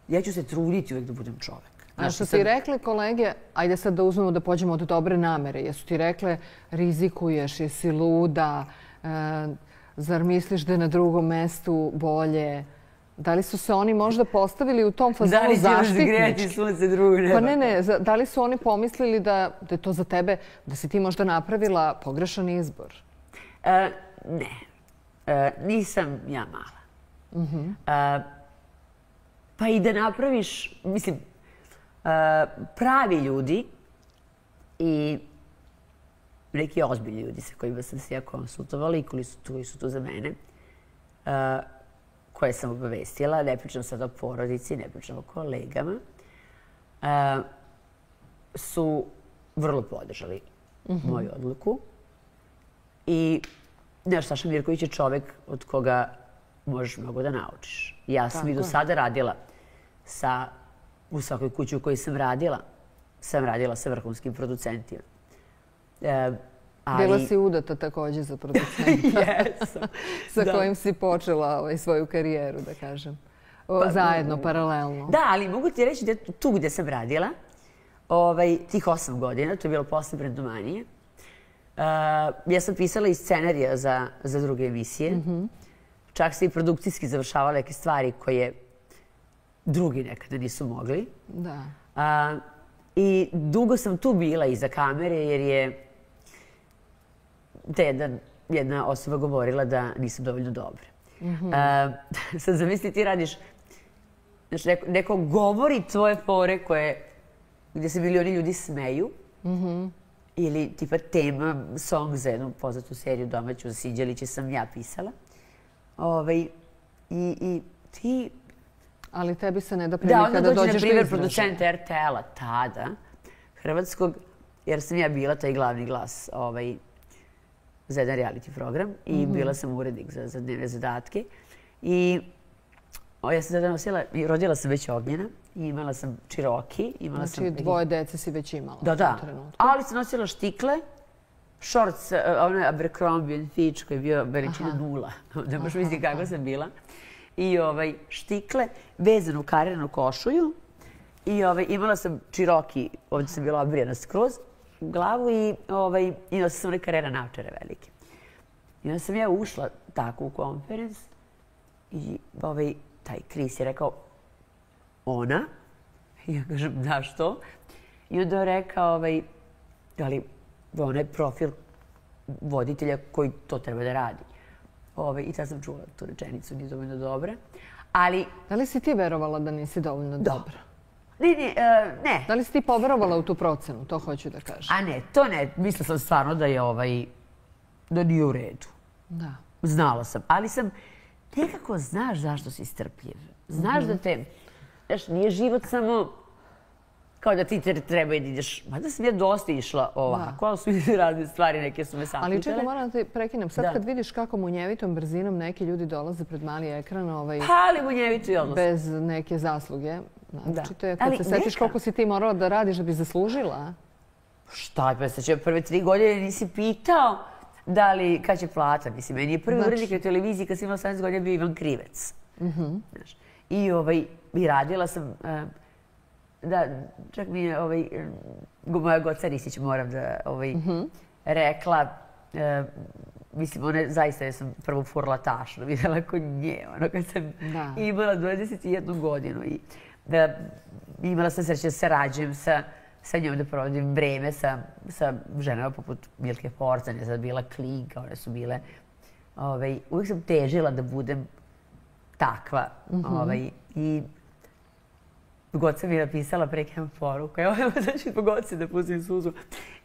Ja ću se truditi uvek da budem čovek. A što ti rekli kolege, ajde sad da uzmemo da pođemo od dobre namere, jesu ti rekle rizikuješ, jesi luda, zar misliš da je na drugom mestu bolje? Da li su se oni možda postavili u tom fazonu zaštitnički? Da li ćeš grejati sunce drugo neba? Pa ne, da li su oni pomislili da je to za tebe, da si ti možda napravila pogrešan izbor? Ne. nisam ja mala. Pa i da napraviš, mislim, pravi ljudi i neki ozbiljni ljudi sa kojima sam se ja konsultovala i koji su tu za mene, koje sam obavestila, ne pričam sad o porodici, ne pričam o kolegama, su vrlo podržali moju odluku. I Saša Mirković je čovek od koga možeš mnogo da naučiš. Ja sam i do sada radila u svakoj kući u kojoj sam radila sa vrhunskim producentima. Bila si udata također za producenta. Jesam. Sa kojim si počela svoju karijeru, da kažem. Zajedno, paralelno. Da, ali mogu ti reći da tu gdje sam radila, tih 8 godina, to je bilo posle Brendomanije, ja sam pisala i scenarija za druge emisije. Čak sam i produkcijski završavala neke stvari koje drugi nekada nisu mogli. Da. I dugo sam tu bila iza kamere jer je jedna osoba govorila da nisam dovoljno dobra. Sad zamisli ti radiš, neko govori tvoje fore gdje se milioni ljudi smeju ili tipa tema, song za jednu poznatu seriju domaću za Siđeliće sam ja pisala. I ti... Ali tebi se ne da prilika da dođeš do izražaja. Da, onda dođe, na primjer, producent RTL-a tada, hrvatskog, jer sam ja bila taj glavni glas za jedan reality program i bila sam urednik za dnevne zadatke. I ja sam tada nosila, rodila sam već Ognjena i imala sam Čiroki. Znači 2 dece si već imala. Da. Ali sam nosila štikle, šorc, onaj Abercrombie & Fitch koji je bio veličina 0. Ne možeš misliti kako sam bila. I štikle, vezanu karenu košulju. I imala sam Čiroki, ovdje sam bila obrijena skroz u glavu i nosila sam one karena naočare velike. I onda sam ja ušla tako u konferens i taj Kris je rekao ona. I ja kažem, da što? I onda je rekao, ali ona je profil voditelja koji to treba da radi. I tad sam čula tu rečenicu, nije dovoljno dobra. Ali... Da li si ti verovala da nisi dovoljno dobra? Ne. Da li si ti poverovala u tu procenu? To hoću da kažem. A ne, to ne. Mislila sam stvarno da je da nije u redu. Da. Znala sam. Ali sam nekako znaš zašto si strpljiv. Znaš da te... Znaš, nije život samo kao da ti treba da ideš. Mada sam ja dosta išla ovako, ali su i razne stvari, neke su me sapitale. Ali čekaj, moram da te prekinem. Sad kad vidiš kako munjevitom brzinom neki ljudi dolaze pred mali ekran, ali munjevito i odnosno. Bez neke zasluge. Naročito je kad se setiš koliko si ti morala da radiš da bi zaslužila. Šta je, pa se će prve 3 godine nisi pitao da li, kad će plata. Mislim, meni je prvi urednik na televiziji kad sam imala 18 godina bio Ivan Krivec. I radila sam, da, čak mi je moja Goca Ristić moram da rekla, mislim, zaista ja sam prvo furla tašno, vidjela kod nje, kad sam imala 21 godinu i imala sam sreće da se rađujem sa njom, da provodim vreme sa ženama poput Milke Forcan, je sad bila klinka, one su bile, uvijek sam težila da budem takva i Goca mi je napisala preko poruku. Evo, znači, po Goci da pustim suzu.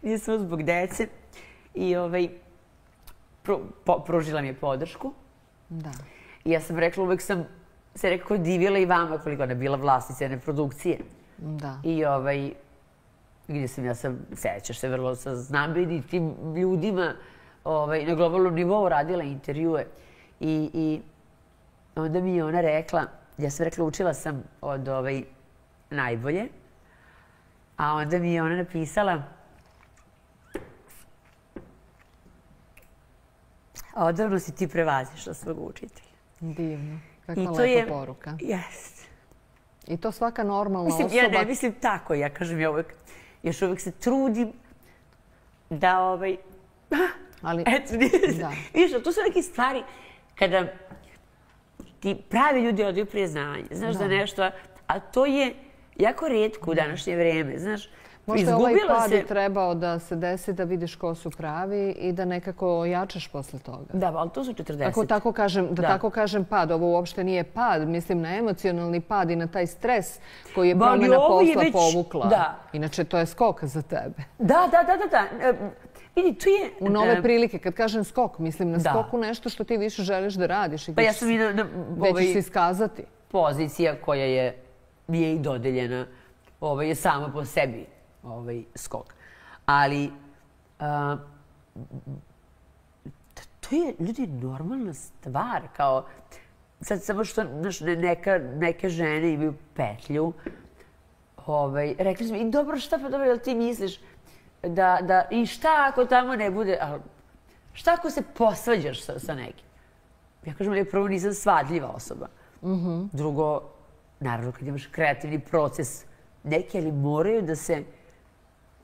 Nije samo zbog dece. I pružila mi je podršku. Da. I ja sam rekla, uvek sam se nekako divila i vama koliko ona je bila vlasnica jedne produkcije. Da. I gdje sam, ja sam, sećaš se vrlo sa znamenitim ljudima na globalnom nivou radila intervjue. I onda mi je ona rekla, ja sam rekla, učila sam od najbolje, a onda mi je ona napisala odavno si ti prevazišla svog učitelja. Divno. Kakva lepa poruka. Jest. I to svaka normalna osoba... Ja ne mislim tako, ja kažem, još uvijek se trudim da eto, vidiš, to su neke stvari kada ti pravi ljudi odaju priznanje, znaš da nešto, a to je jako retko u današnje vreme, znaš. Možda je ovaj pad trebao da se desi da vidiš ko su pravi i da nekako ojačaš posle toga. Da, ali to su 40. Ako tako kažem pad, ovo uopšte nije pad, mislim na emocionalni pad i na taj stres koji je promjena posla povukla. Inače, to je skok za tebe. Da. Vidi, tu je... U nove prilike, kad kažem skok, mislim na skoku nešto što ti više želiš da radiš i gdje ćeš se iskazati. Pozicija koja je i dodeljena je sama po sebi skok. Ali to je, ljudi, normalna stvar. Kao, sad samo što neke žene imaju petlju. Rekli smo, i dobro, šta pa dobro, jel ti misliš da i šta ako tamo ne bude, šta ako se posvađaš sa nekim? Ja kažem, ali prvo nisam svadljiva osoba. Drugo, naravno, kad imaš kreativni proces, neki, ali moraju da se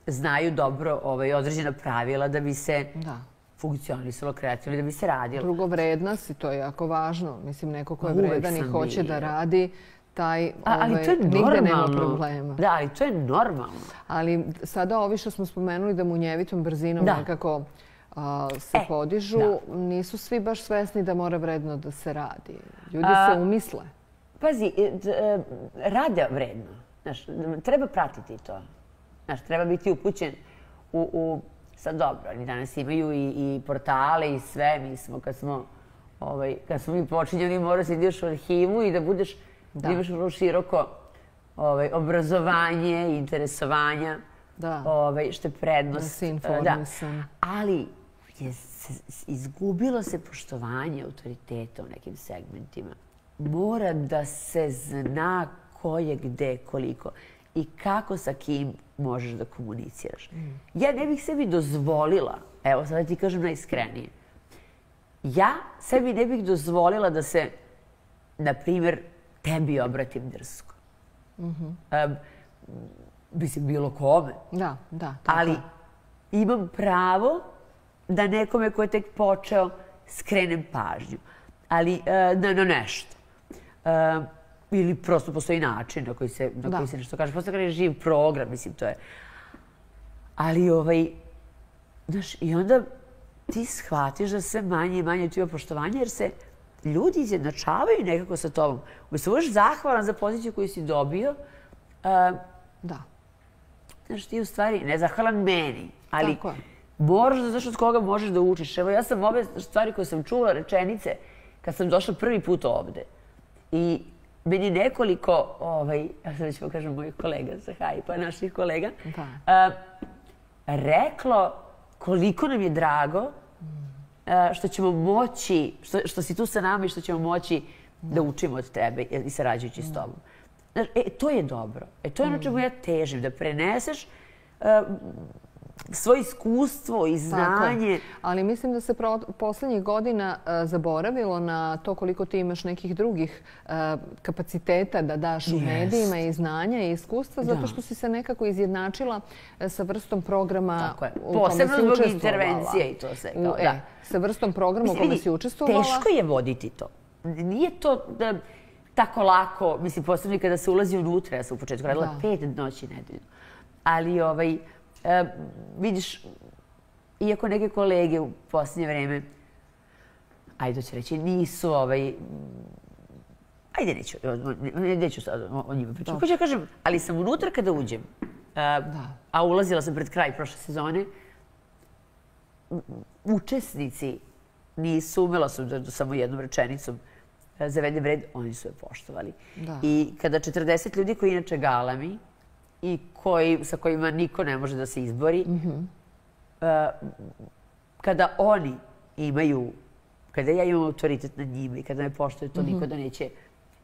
znaju dobro određena pravila da bi se funkcionisalo kreativno, da bi se radilo. Drugo, vrednost, i to je jako važno. Mislim, neko ko je vredan i hoće da radi, taj nigde nema problema. Da, ali to je normalno. Ali sada ovi što smo spomenuli da munjevitom brzinom nekako se podižu, nisu svi baš svesni da mora vredno da se radi. Ljudi se umisle. Pazi, rade vredno. Treba pratiti to. Treba biti upućen u... Sad dobro, oni danas imaju i portale i sve. Mi smo, kad smo mi počinjali, mora se ideš u arhivu i da budeš... Da imaš vrlo široko obrazovanje, interesovanja, što je prednost. Da si informisan. Ali izgubilo se poštovanje autoriteta u nekim segmentima. Mora da se zna ko je gde, koliko i kako sa kim možeš da komuniciraš. Ja ne bih sebi dozvolila, evo sada ti kažem najiskrenije, ja sebi ne bih dozvolila da se, na primjer, tebi obratim drsko. Mislim, bilo kome. Da. Ali imam pravo da nekome ko je tek počeo skrenem pažnju. Ali na nešto. Ili prosto postoji način na koji se nešto kaže. Prosto kada je živ program, mislim, to je. Ali, znaš, i onda ti shvatiš da sve manje i manje tu ima poštovanja, jer se ljudi izjednačavaju nekako sa tobom. Umjesto budeš zahvalan za poziciju koju si dobio, znaš, ti u stvari ne zahvalan meni, ali moraš da znaš od koga možeš da učiš. Evo, ja sam ove stvari koje sam čula, rečenice, kad sam došla prvi put ovde. I meni nekoliko, ja sad ću kažem mojih kolega sa Hajpa, naših kolega, reklo koliko nam je drago što ćemo moći, što si tu sa nama i što ćemo moći da učimo od tebe i sarađujući s tobom. To je dobro. To je ono čemu ja težim, da preneseš svoje iskustvo i znanje. Ali mislim da se poslednjih godina zaboravilo na to koliko ti imaš nekih drugih kapaciteta da daš u medijima i znanja i iskustva, zato što si se nekako izjednačila sa vrstom programa u kome si učestvovala. Posebno zbog intervencije i to sve. Sa vrstom programa u kome si učestvovala. Teško je voditi to. Nije to tako lako, mislim, posebno kada se ulazi unutra. Ja sam u početku radila 5 noći nedeljno. Ali vidiš, iako neke kolege u posljednje vreme, ajde ću reći, nisu ajde neću sad o njima pričati. Kako ću kažem, ali sam unutra kada uđem, a ulazila sam pred kraj prošle sezone, učesnici nisu, umela sam da samo jednom rečenicom zavedem red, oni su je poštovali. I kada 40 ljudi koji inače galami, i sa kojima niko ne može da se izbori, kada oni imaju, kada ja imam autoritet nad njima i kada me poštuje, to niko da neće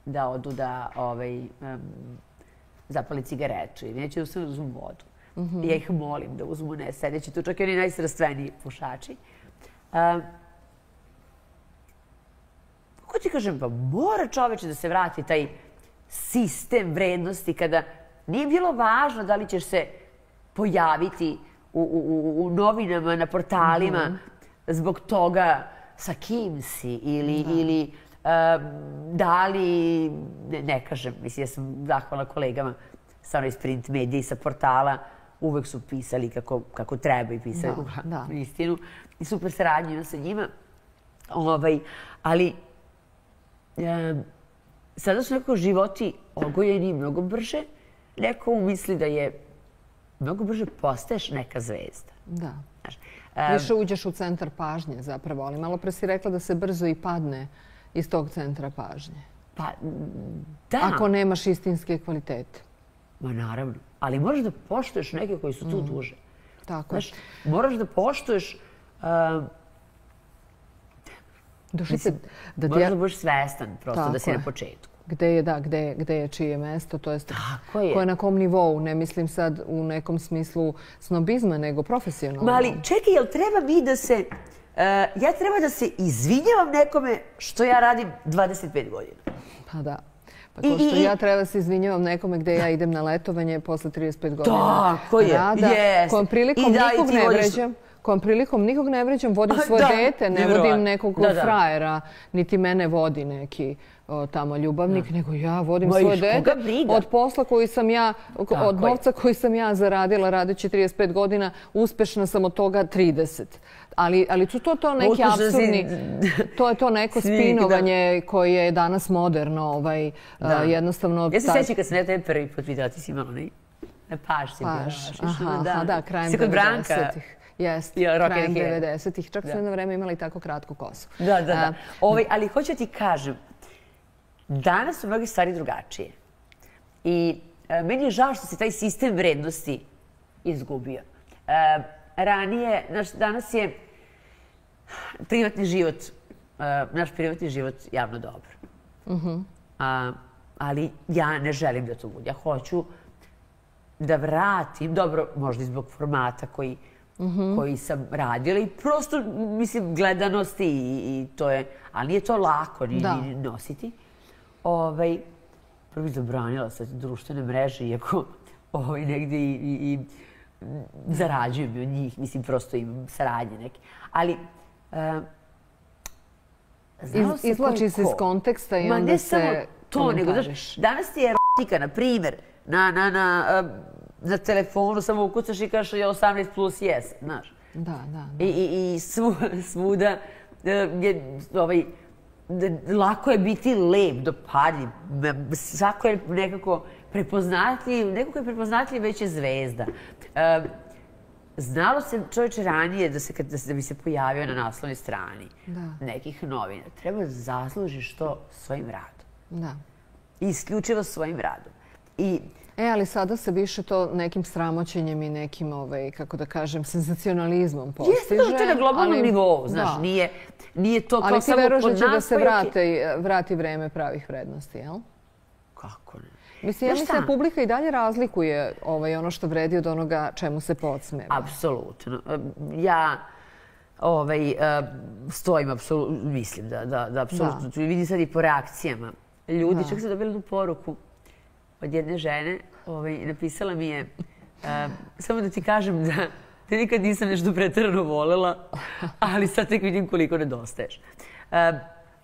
da odu da zapali cigaretu ili neće da uzmu vodu. Ja ih molim da uzmu, ne sedeći tu, čak i oni najstrastveniji pušači. Kako ti kažem, pa mora čoveče da se vrati taj sistem vrednosti kada nije bilo važno da li ćeš se pojaviti u novinama, na portalima zbog toga sa kim si ili da li, ne kažem, mislim, ja sam zahvalna kolegama stvarno iz print medija i sa portala uvek su pisali kako treba i pisali istinu. I super saradnju imam sa njima. Ali sada su nekako životi ogojeni mnogo brže. Neko misli da je mnogo brže postaješ neka zvezda. Da. Više uđeš u centar pažnje zapravo, ali malo pre si rekla da se brzo i padne iz tog centra pažnje. Pa, da. Ako nemaš istinske kvalitete. Ma naravno. Ali moraš da poštuješ neke koji su tu duže. Tako je. Moraš da poštuješ... Moraš da budeš svestan prosto da si na početku. Gde je čije mesto, to jest ko je na kom nivou. Ne mislim sad u nekom smislu snobizma, nego profesionalno. Ali čekaj, jel treba mi da se... Ja treba da se izvinjavam nekome što ja radim 25 godina. Pa da. Pa ko što ja treba da se izvinjavam nekome gde ja idem na letovanje posle 35 godina rada, kojom prilikom nikog ne vređam, vodim svoje dete, ne vodim nekog frajera, niti mene vodi neki tamo ljubavnik, nego ja vodim svoje dete od posla koji sam ja, od novca koji sam ja zaradila radeći 35 godina, uspešna sam od toga 30. Ali su to neki apsurdni, to je to neko spinovanje koje je danas moderno, jednostavno... Ja se sjećam kad sam ja tebe prvi put videla, ti si imala na Paš si bila. Da, krajem 90-ih. Jeste, krajem 90-ih. Čak sam jedno vreme imala i tako kratku kosu. Da. Ali hoću ti kažem, danas su mnoge stvari drugačije. I meni je žao što se taj sistem vrednosti izgubio. Ranije, danas je naš privatni život javno dobro. Ali ja ne želim da to bude. Ja hoću da vratim, dobro, možda i zbog formata koji sam radila i prosto, mislim, gledanosti i to je, ali nije to lako ni nositi. Prvo bih zabranila sad društvene mreže, iako negdje i zarađujem od njih, mislim, prosto imam saradnje neke. Ali, izvlači se iz konteksta i onda se komentariš. To, nego, znaš, danas ti je erotika, na primjer, na telefonu samo ukucaš i kažeš je 18 plus yes, znaš. Da. I svuda lako je biti lep, dopadljiv. Svako je nekako prepoznatljiv, neko ko je prepoznatljiv već je zvezda. Znalo se čovječe ranije da bi se pojavio na naslovnoj strani nekih novina. Treba da zaslužiš to svojim radom. Da. Isključivo svojim radom. Ali sada se više to nekim sramoćenjem i nekim, kako da kažem, senzacionalizmom postiže. Jeste, to je na globalnom nivou, znaš, nije to kao samo kod nas. Ali ti veruješ da se vrati vreme pravih vrednosti, jel? Kako ne? Mislim, ja mislim da publika i dalje razlikuje ono što vredi od onoga čemu se podsmeva. Apsolutno. Ja stojim, mislim da apsolutno. Vidi sad i po reakcijama. Ljudi, čak sam dobila jednu poruku od jedne žene, napisala mi je, samo da ti kažem da te nikad nisam nešto preterano volela, ali sad tek vidim koliko nedostaješ.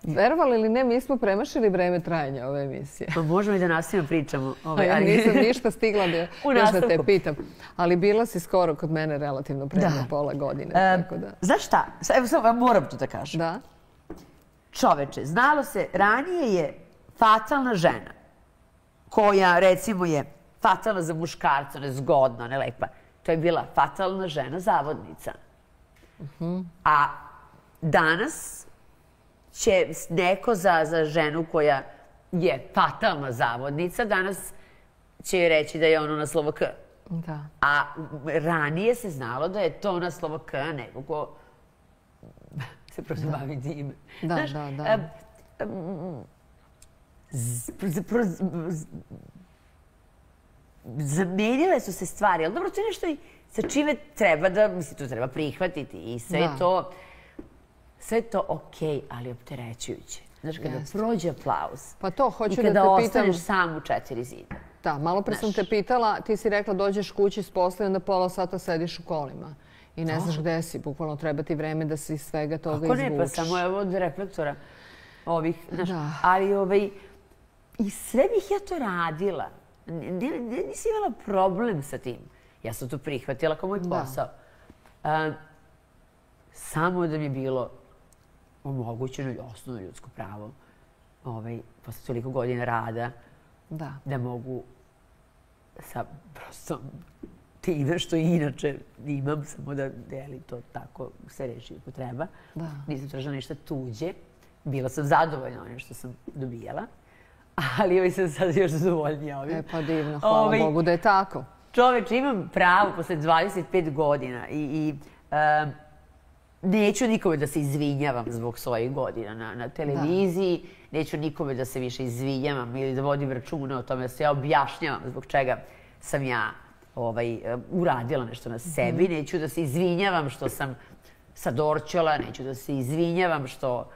Verovali ili ne, mi smo premašili vreme trajanja ove emisije. Možemo i da nastavimo pričamo. Ja nisam ništa stigla da te pitam. Ali bila si skoro kod mene relativno prema pola godine. Znaš šta? Evo samo moram to da kažem. Da? Čoveče, znalo se, ranije je fatalna žena koja, recimo, je fatalna za muškarca, nezgodna, nelepa. To je bila fatalna žena zavodnica. A danas će neko za ženu koja je fatalna zavodnica, danas će joj reći da je ono na slovo K. A ranije se znalo da je to na slovo K, neko ko se prosto bavi time. Da. Zamenile su se stvari, ali dobro, to je nešto sa čime treba da, mislim, to treba prihvatiti i sve je to okej, ali opterećujuće. Znaš, kada prođe aplauz i kada ostaneš sam u 4 zida. Da, malo pre sam te pitala, ti si rekla dođeš kući s posla i onda pola sata sediš u kolima. I ne znaš gde si, bukvalno treba ti vreme da se iz svega toga izvučeš. Kako ne, pa samo evo od reflektora ovih, znaš, ali i sve bih ja to radila. Nisi imala problem sa tim. Ja sam to prihvatila kao moj posao. Samo da mi je bilo omogućeno i osnovno ljudsko pravo posle toliko godina rada da mogu sa prosto time što inače imam, samo da deli to tako se reši kako treba. Nisam tražila ništa tuđe. Bila sam zadovoljna onim što sam dobijala, ali sam sad još zadovoljnija ovim. Pa divno, hvala Bogu da je tako. Čoveče, imam pravo posle 25 godina i neću nikome da se izvinjavam zbog svojih godina na televiziji, neću nikome da se više izvinjavam ili da vodim računa o tome, da se ja objašnjavam zbog čega sam ja uradila nešto na sebi, neću da se izvinjavam što sam sad orčala, neću da se izvinjavam što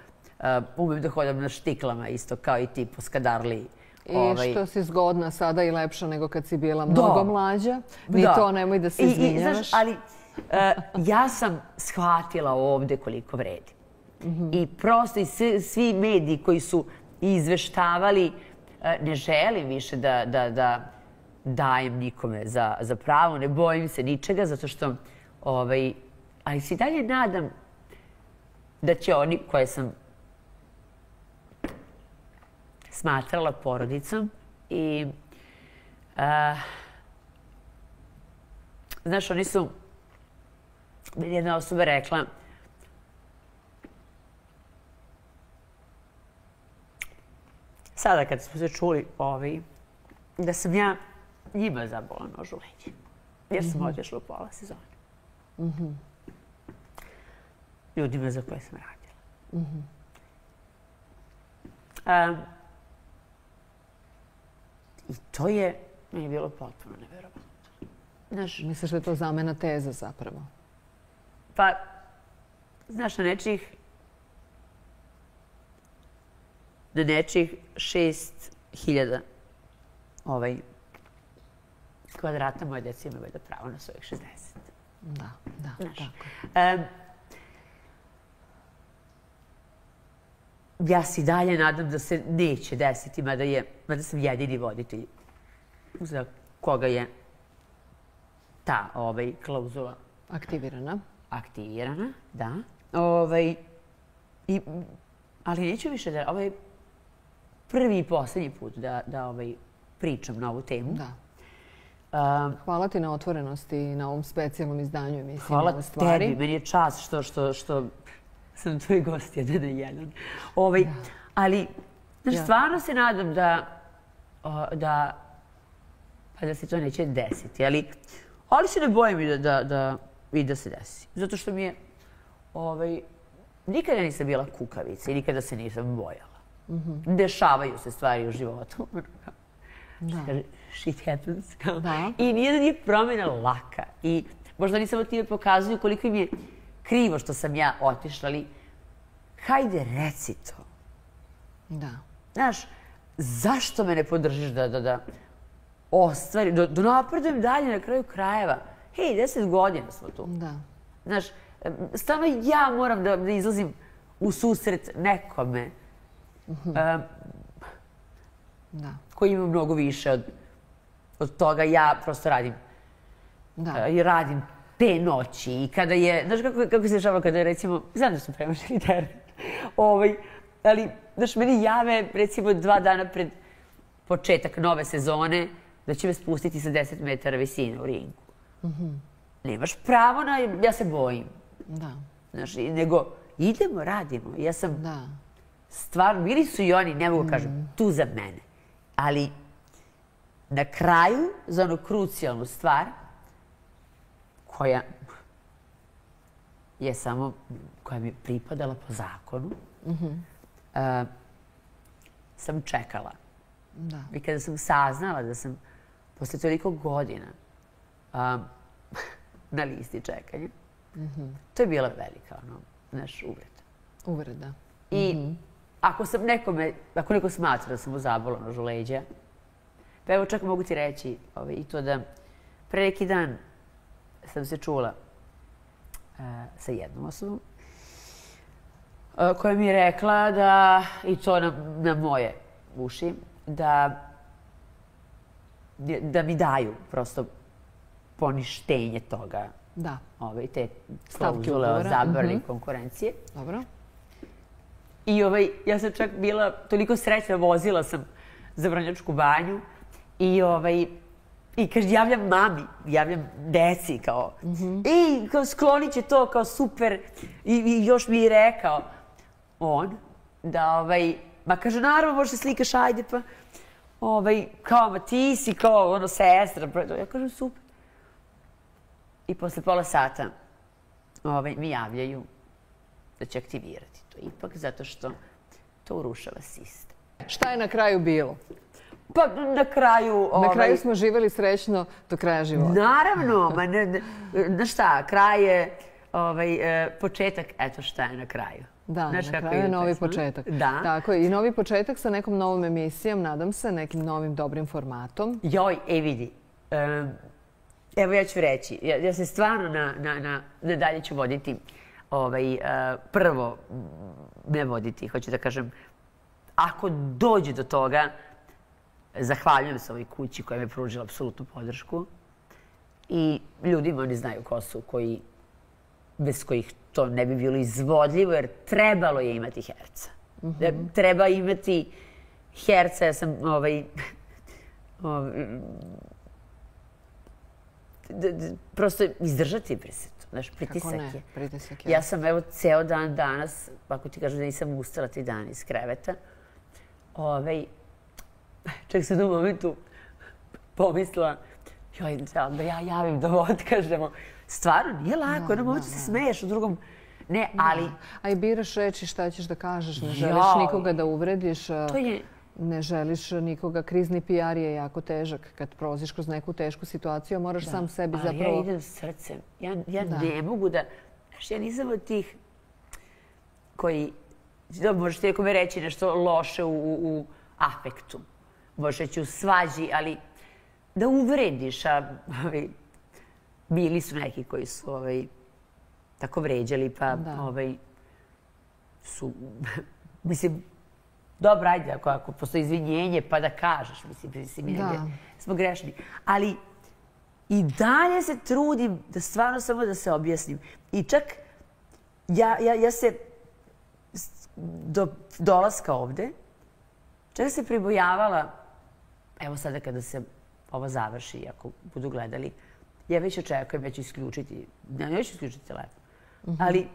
umem da hodam na štiklama isto kao i ti po Skadarliji. I što si zgodna sada i lepša nego kad si bila mnogo mlađa. Ni to nemoj da se izvinjavaš. Ali ja sam shvatila ovde koliko vredi. I prosto svi mediji koji su izveštavali, ne želim više da dajem nikome za pravo, ne bojim se ničega, zato što ali se dalje nadam da će oni koje sam smatrala porodicom i znaš, oni su, jedna osoba rekla sada kad smo se čuli da sam ja njima zabola nož u leđe, jer sam otišla u pola sezone. Ljudima za koje sam radila. I to je meni bilo potpuno neverovatno. Misliš da je to zamena teza zapravo? Pa, znaš, na nečih 6.000 kvadrata moje djece imaju da pravo na svojih 60. Da, tako. Ja se i dalje nadam da se neće desiti, mada sam jedini voditelj za koga je ta klauzula aktivirana, da. Ali neću više da... Ovo je prvi i posljednji put da pričam na ovu temu. Da. Hvala ti na otvorenosti i na ovom specijalnom izdanju emisije. Hvala tebi, meni je čast što sam tvoj gost jedan na jedan. Ali, stvarno se nadam da se to neće desiti. Ali se ne bojim i da se desi. Zato što mi je... Nikada nisam bila kukavica i nikada se nisam bojala. Dešavaju se stvari u životu. Shit happens. I nijedna nije promjena laka. I možda nisam od time pokazuju koliko im je krivo što sam ja otišla, ali hajde reci to. Da. Znaš, zašto me ne podržiš da ostvarim, da napredujem dalje na kraju krajeva? Hej, 10 godina smo tu. Da. Znaš, stvarno ja moram da izlazim u susret nekome koji ima mnogo više od toga. Ja prosto radim. I radim te noći. I kada je, znaš kako se dešavalo kada je recimo, znam da su premašili termin, ali, znaš, meni jave recimo 2 dana pred početak nove sezone da će me spustiti sa 10 metara visine u ringu. Nemaš pravo na, ja se bojim. Da. Znaš, nego idemo, radimo. Ja sam stvarno, bili su i oni, ne mogu kažem, tu za mene. Ali na kraju, za onu krucijalnu stvar, koja je samo, koja mi pripadala po zakonu, sam čekala. I kada sam saznala da sam posle toliko godina na listi čekanja, to je bila velika, znaš, uvreda. Uvreda. I ako neko smatra da sam mu zabola nož u leđa, pa evo čak mogu ti reći i to da pre neki dan sam se čula sa jednom osobom koja mi je rekla da, i to na moje uši, da mi daju prosto poništenje toga. Da. Te klauzule o zabrani konkurencije. Dobro. I ja sam čak bila toliko srećna, vozila sam za Vrnjačku banju i kaže, javljam mami, javljam deci, kao, kao sklonit će to, kao super. I još mi je rekao on da, ma kaže, naravno, možeš se slikaš, ajde pa, kao, ma ti si, kao, sestra. Ja kažem, super. I posle pola sata mi javljaju da će aktivirati to ipak, zato što to urušava sistem. Šta je na kraju bilo? Pa na kraju... Na kraju smo živjeli srećno do kraja života. Naravno, znaš šta, kraj je početak, eto šta je na kraju. Da, na kraju je novi početak. Da. Tako je, i novi početak sa nekom novom emisijom, nadam se, nekim novim dobrim formatom. Joj, vidi, evo ja ću reći, ja se stvarno na dalje ću voditi, prvo ne voditi, hoću da kažem, ako dođe do toga, zahvaljujem se ovoj kući koja mi je pružila apsolutnu podršku i ljudima, oni znaju ko su, bez kojih to ne bi bilo izvodljivo, jer trebalo je imati herca. Treba imati herca, ja sam prosto izdržati pritisak je. Pritisak je. Ja sam evo ceo dan danas, ako ti kažem da nisam ustala 3 dana iz kreveta, čak sam u momentu pomislila, joj, da ja javim da otkažemo. Stvarno, nije lako, jednom momentu se smeješ, u drugom ne, ali... A i biraš reći šta ćeš da kažeš, ne želiš nikoga da uvrediš. To je... Ne želiš nikoga, krizni PR je jako težak. Kad prolaziš kroz neku tešku situaciju, moraš sam sebi zapravo... Ali ja idem srcem. Ja ne mogu da... Znaš, ja nisam od tih koji... Možeš ti nekome reći nešto loše u afektu. Možeš reći u svađi, ali da uvrediš, a bili su neki koji su tako vređali, pa su... Mislim, dobro, ajde, ako postoji izvinjenje, pa da kažeš, mislim, mi smo grešni. Ali i dalje se trudim da stvarno samo da se objasnim. I čak ja se do dolaska ovde, čak se pribojavala, evo sada kada se ovo završi, ako budu gledali, ja već očekujem, ja ću isključiti, neću isključiti telefon, ali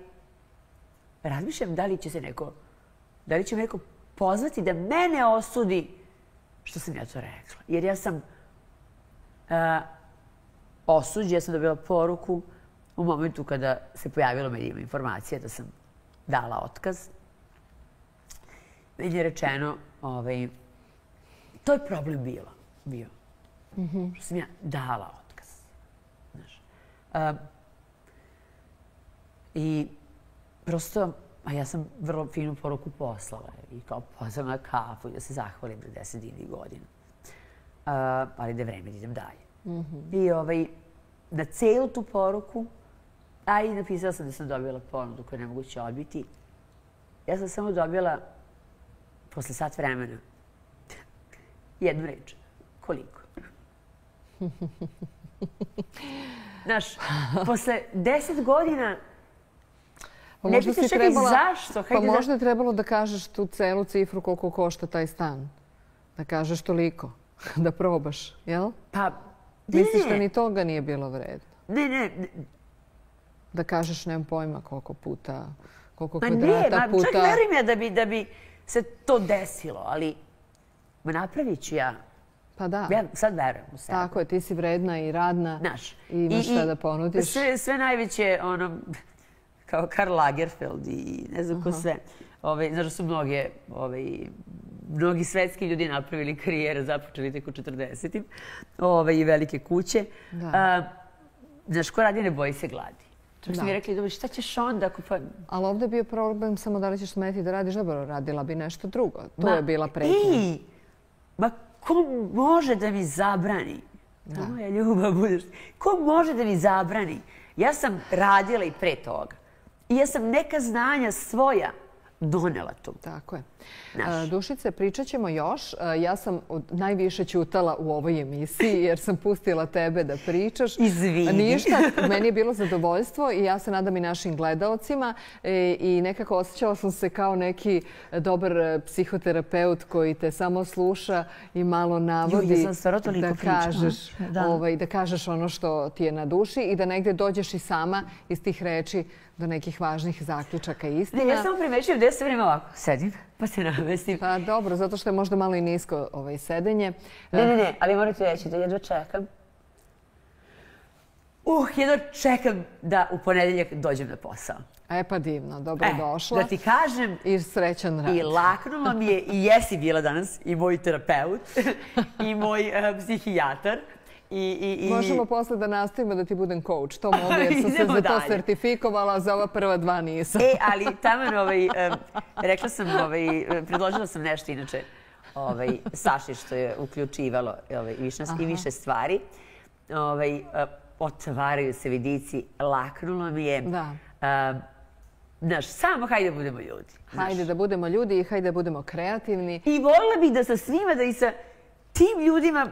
razmišljam da li će me neko pozvati da mene osudi što sam ja to rekla. Jer ja sam osuđena, ja sam dobila poruku u momentu kada se pojavila medijima informacija da sam dala otkaz. Meni je rečeno, to je problem bio. Što sam ja dala otkaz. I prosto, a ja sam vrlo finu poruku poslala i kao pozvala na kafu i da se zahvalim na 10 divnih godina. Ali da je vreme da idem dalje. I na celu tu poruku, a i napisala sam da sam dobila ponudu koju je nemoguće odbiti. Ja sam samo dobila, posle sat vremena, jednu reč. Koliko? Znaš, posle 10 godina ne pitaš čak i zašto. Pa možda je trebalo da kažeš tu celu cifru koliko košta taj stan. Da kažeš toliko. Da probaš, jel? Pa, misliš da ni toga nije bilo vredno? Ne. Da kažeš, nemam pojma koliko puta, koliko kvadrata puta... Čak verujem ja da bi se to desilo, ali napravit ću ja. Pa da. Ja sad verujem u sebe. Tako je, ti si vredna i radna i imaš šta da ponudiš. Sve najveće, kao Karl Lagerfeld i ne znam ko sve. Znaš da su mnogi svetski ljudi napravili karijere, započeli tek u 40-im i velike kuće. Znaš, ko radi ne boji se gladi. Čak su mi rekli, dobro, šta ćeš onda? Ali ovdje je bio problem samo da li ćeš smeti da radiš. Dobro, radila bi nešto drugo. To je bila pretnja. Ma ko može da mi zabrani? Moja ljubav budeš. Ko može da mi zabrani? Ja sam radila i pre toga. I ja sam neka znanja svoja donela to. Tako je. Dušice, pričat ćemo još. Ja sam najviše ćutala u ovoj emisiji jer sam pustila tebe da pričaš. Izvini. Ništa, meni je bilo zadovoljstvo i ja se nadam i našim gledaocima i nekako osjećala sam se kao neki dobar psihoterapeut koji te samo sluša i malo navodi da kažeš ono što ti je na duši i da negdje dođeš i sama iz tih reči do nekih važnih zaključaka i istina. Ja samo primećujem da ja sve vrijeme ovako sedim, pa se namestim. Pa dobro, zato što je možda malo i nisko sedenje. Ne, ali morate reći da jedva čekam. Jedva čekam da u ponedeljak dođem na posao. Pa divno, dobro došla. Da ti kažem... I srećan rad. I laknulo mi je, i jesi bila danas, i moj terapeut, i moj psihijatar. Možemo posle da nastavimo da ti budem coach. To mogu jer sam se za to sertifikovala, za ova prva 2 nisam. Ali taman, rekla sam, predložila sam nešto inače Saši što je uključivalo i više stvari. Otvaraju se vidici, laknulo mi je. Znaš, samo hajde da budemo ljudi. Hajde da budemo ljudi i hajde da budemo kreativni. I voljela bih da sa svima, da i sa tim ljudima,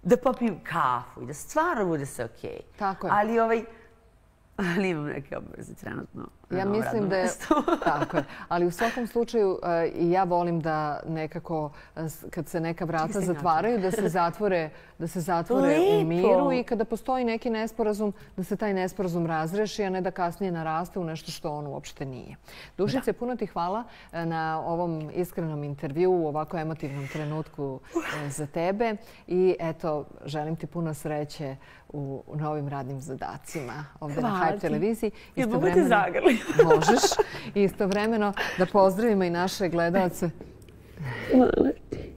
da popijem kafu i da stvarno bude sve okej. Tako je. Ali imam neke obaveze trenutno. Ja mislim da je... Tako je. Ali u svakom slučaju i ja volim da nekako kad se neka vrata zatvaraju, da se zatvore u miru i kada postoji neki nesporazum, da se taj nesporazum razreši, a ne da kasnije naraste u nešto što on uopšte nije. Dušice, puno ti hvala na ovom iskrenom intervju, u ovako emotivnom trenutku za tebe i eto, želim ti puno sreće u novim radnim zadacima ovdje na Hype televiziji. Ja mogu te zagrli. Možeš. I istovremeno da pozdravimo i naše gledalce. Hvala ti.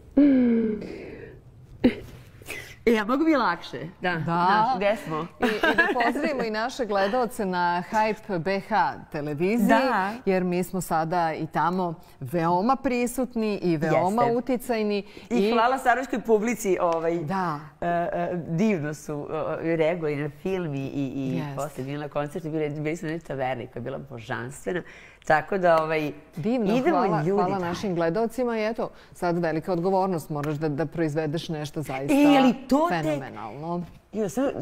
Ja, mogu mi lakše. Da. Gde smo? I da pozdravimo i naše gledalce na Hype BH televiziji, jer mi smo sada i tamo veoma prisutni i veoma uticajni. I hvala sarajevskoj publici. Divno su reagovali na film i posle bili na koncertu. Bili smo na taverni koja je bila božanstvena. Tako da divno, hvala našim gledalcima i eto, sad velika odgovornost, moraš da proizvedeš nešto zaista fenomenalno.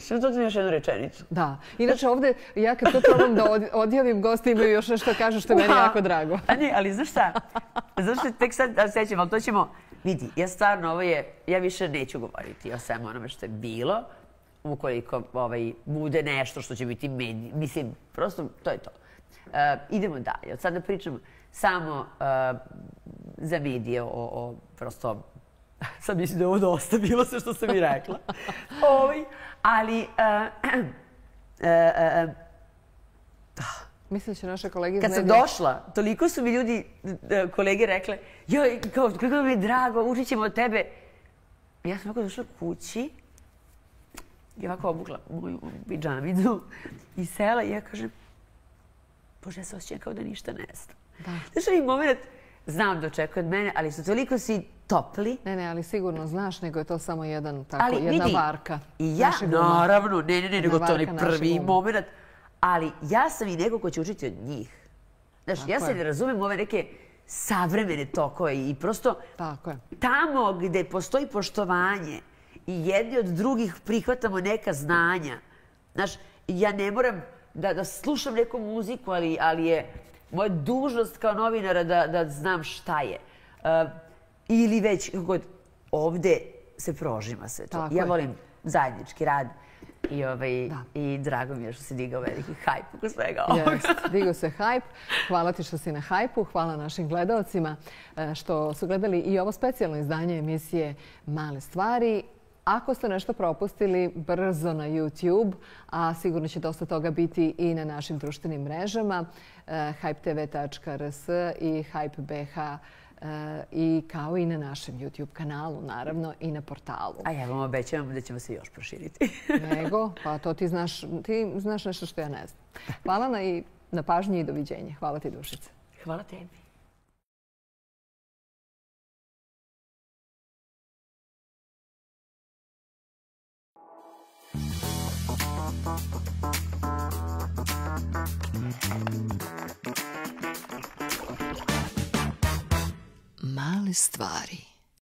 Sve to još jednu rečenicu. Da. Inače ovdje, ja kad to probam da odjavim, gosti imaju još nešto kažu što je meni jako drago. A ne, ali znaš šta? Znaš šta, tek sad sećam, ali to ćemo... Vidi, ja stvarno ja više neću govoriti o svemu onome što je bilo, ukoliko bude nešto što će biti meni. Mislim, prosto to je to. Idemo dalje. Od sada pričam samo za medije o prosto... Sad mislim da je ovo dosta bilo sve što sam i rekla. Ali... Mislim da će naše kolege kad sam došla, toliko su mi ljudi, kolege rekle, joj, koliko mi je drago, učit ćemo od tebe. Ja sam ovako došla kući i ovako obukla moju pidžamicu i sela i ja kažem, Bože, ja se osjećam kao da ništa ne znam. Znaš ovaj moment, znam da očekuje od mene, ali su toliko svi topli. Ne, ali sigurno znaš, nego je to samo jedna varka. I ja, naravno, nego to je prvi moment. Ali ja sam i neko ko će učiti od njih. Znaš, ja se ne razumem u ove neke savremene tokove i prosto tamo gde postoji poštovanje i jedni od drugih prihvatamo neka znanja. Znaš, ja ne moram da slušam neku muziku, ali je moja dužnost kao novinara da znam šta je. Ili već, ovde se prožima sve to. Ja volim zajednički rad i drago mi je što se digao veliki hajp oko svega ovoga. Digao se hajp. Hvala ti što si na hajpu. Hvala našim gledalcima što su gledali i ovo specijalno izdanje emisije Male stvari. Ako ste nešto propustili, brzo na YouTube, a sigurno će dosta toga biti i na našim društvenim mrežama, hypetv.rs i hype.bh i kao i na našem YouTube kanalu, naravno, i na portalu. A ja vam obećavam da ćemo se još proširiti. Nego, pa to ti znaš nešto što ja ne znam. Hvala na pažnji i doviđenje. Hvala ti, Dušice. Hvala tebi. male stvari.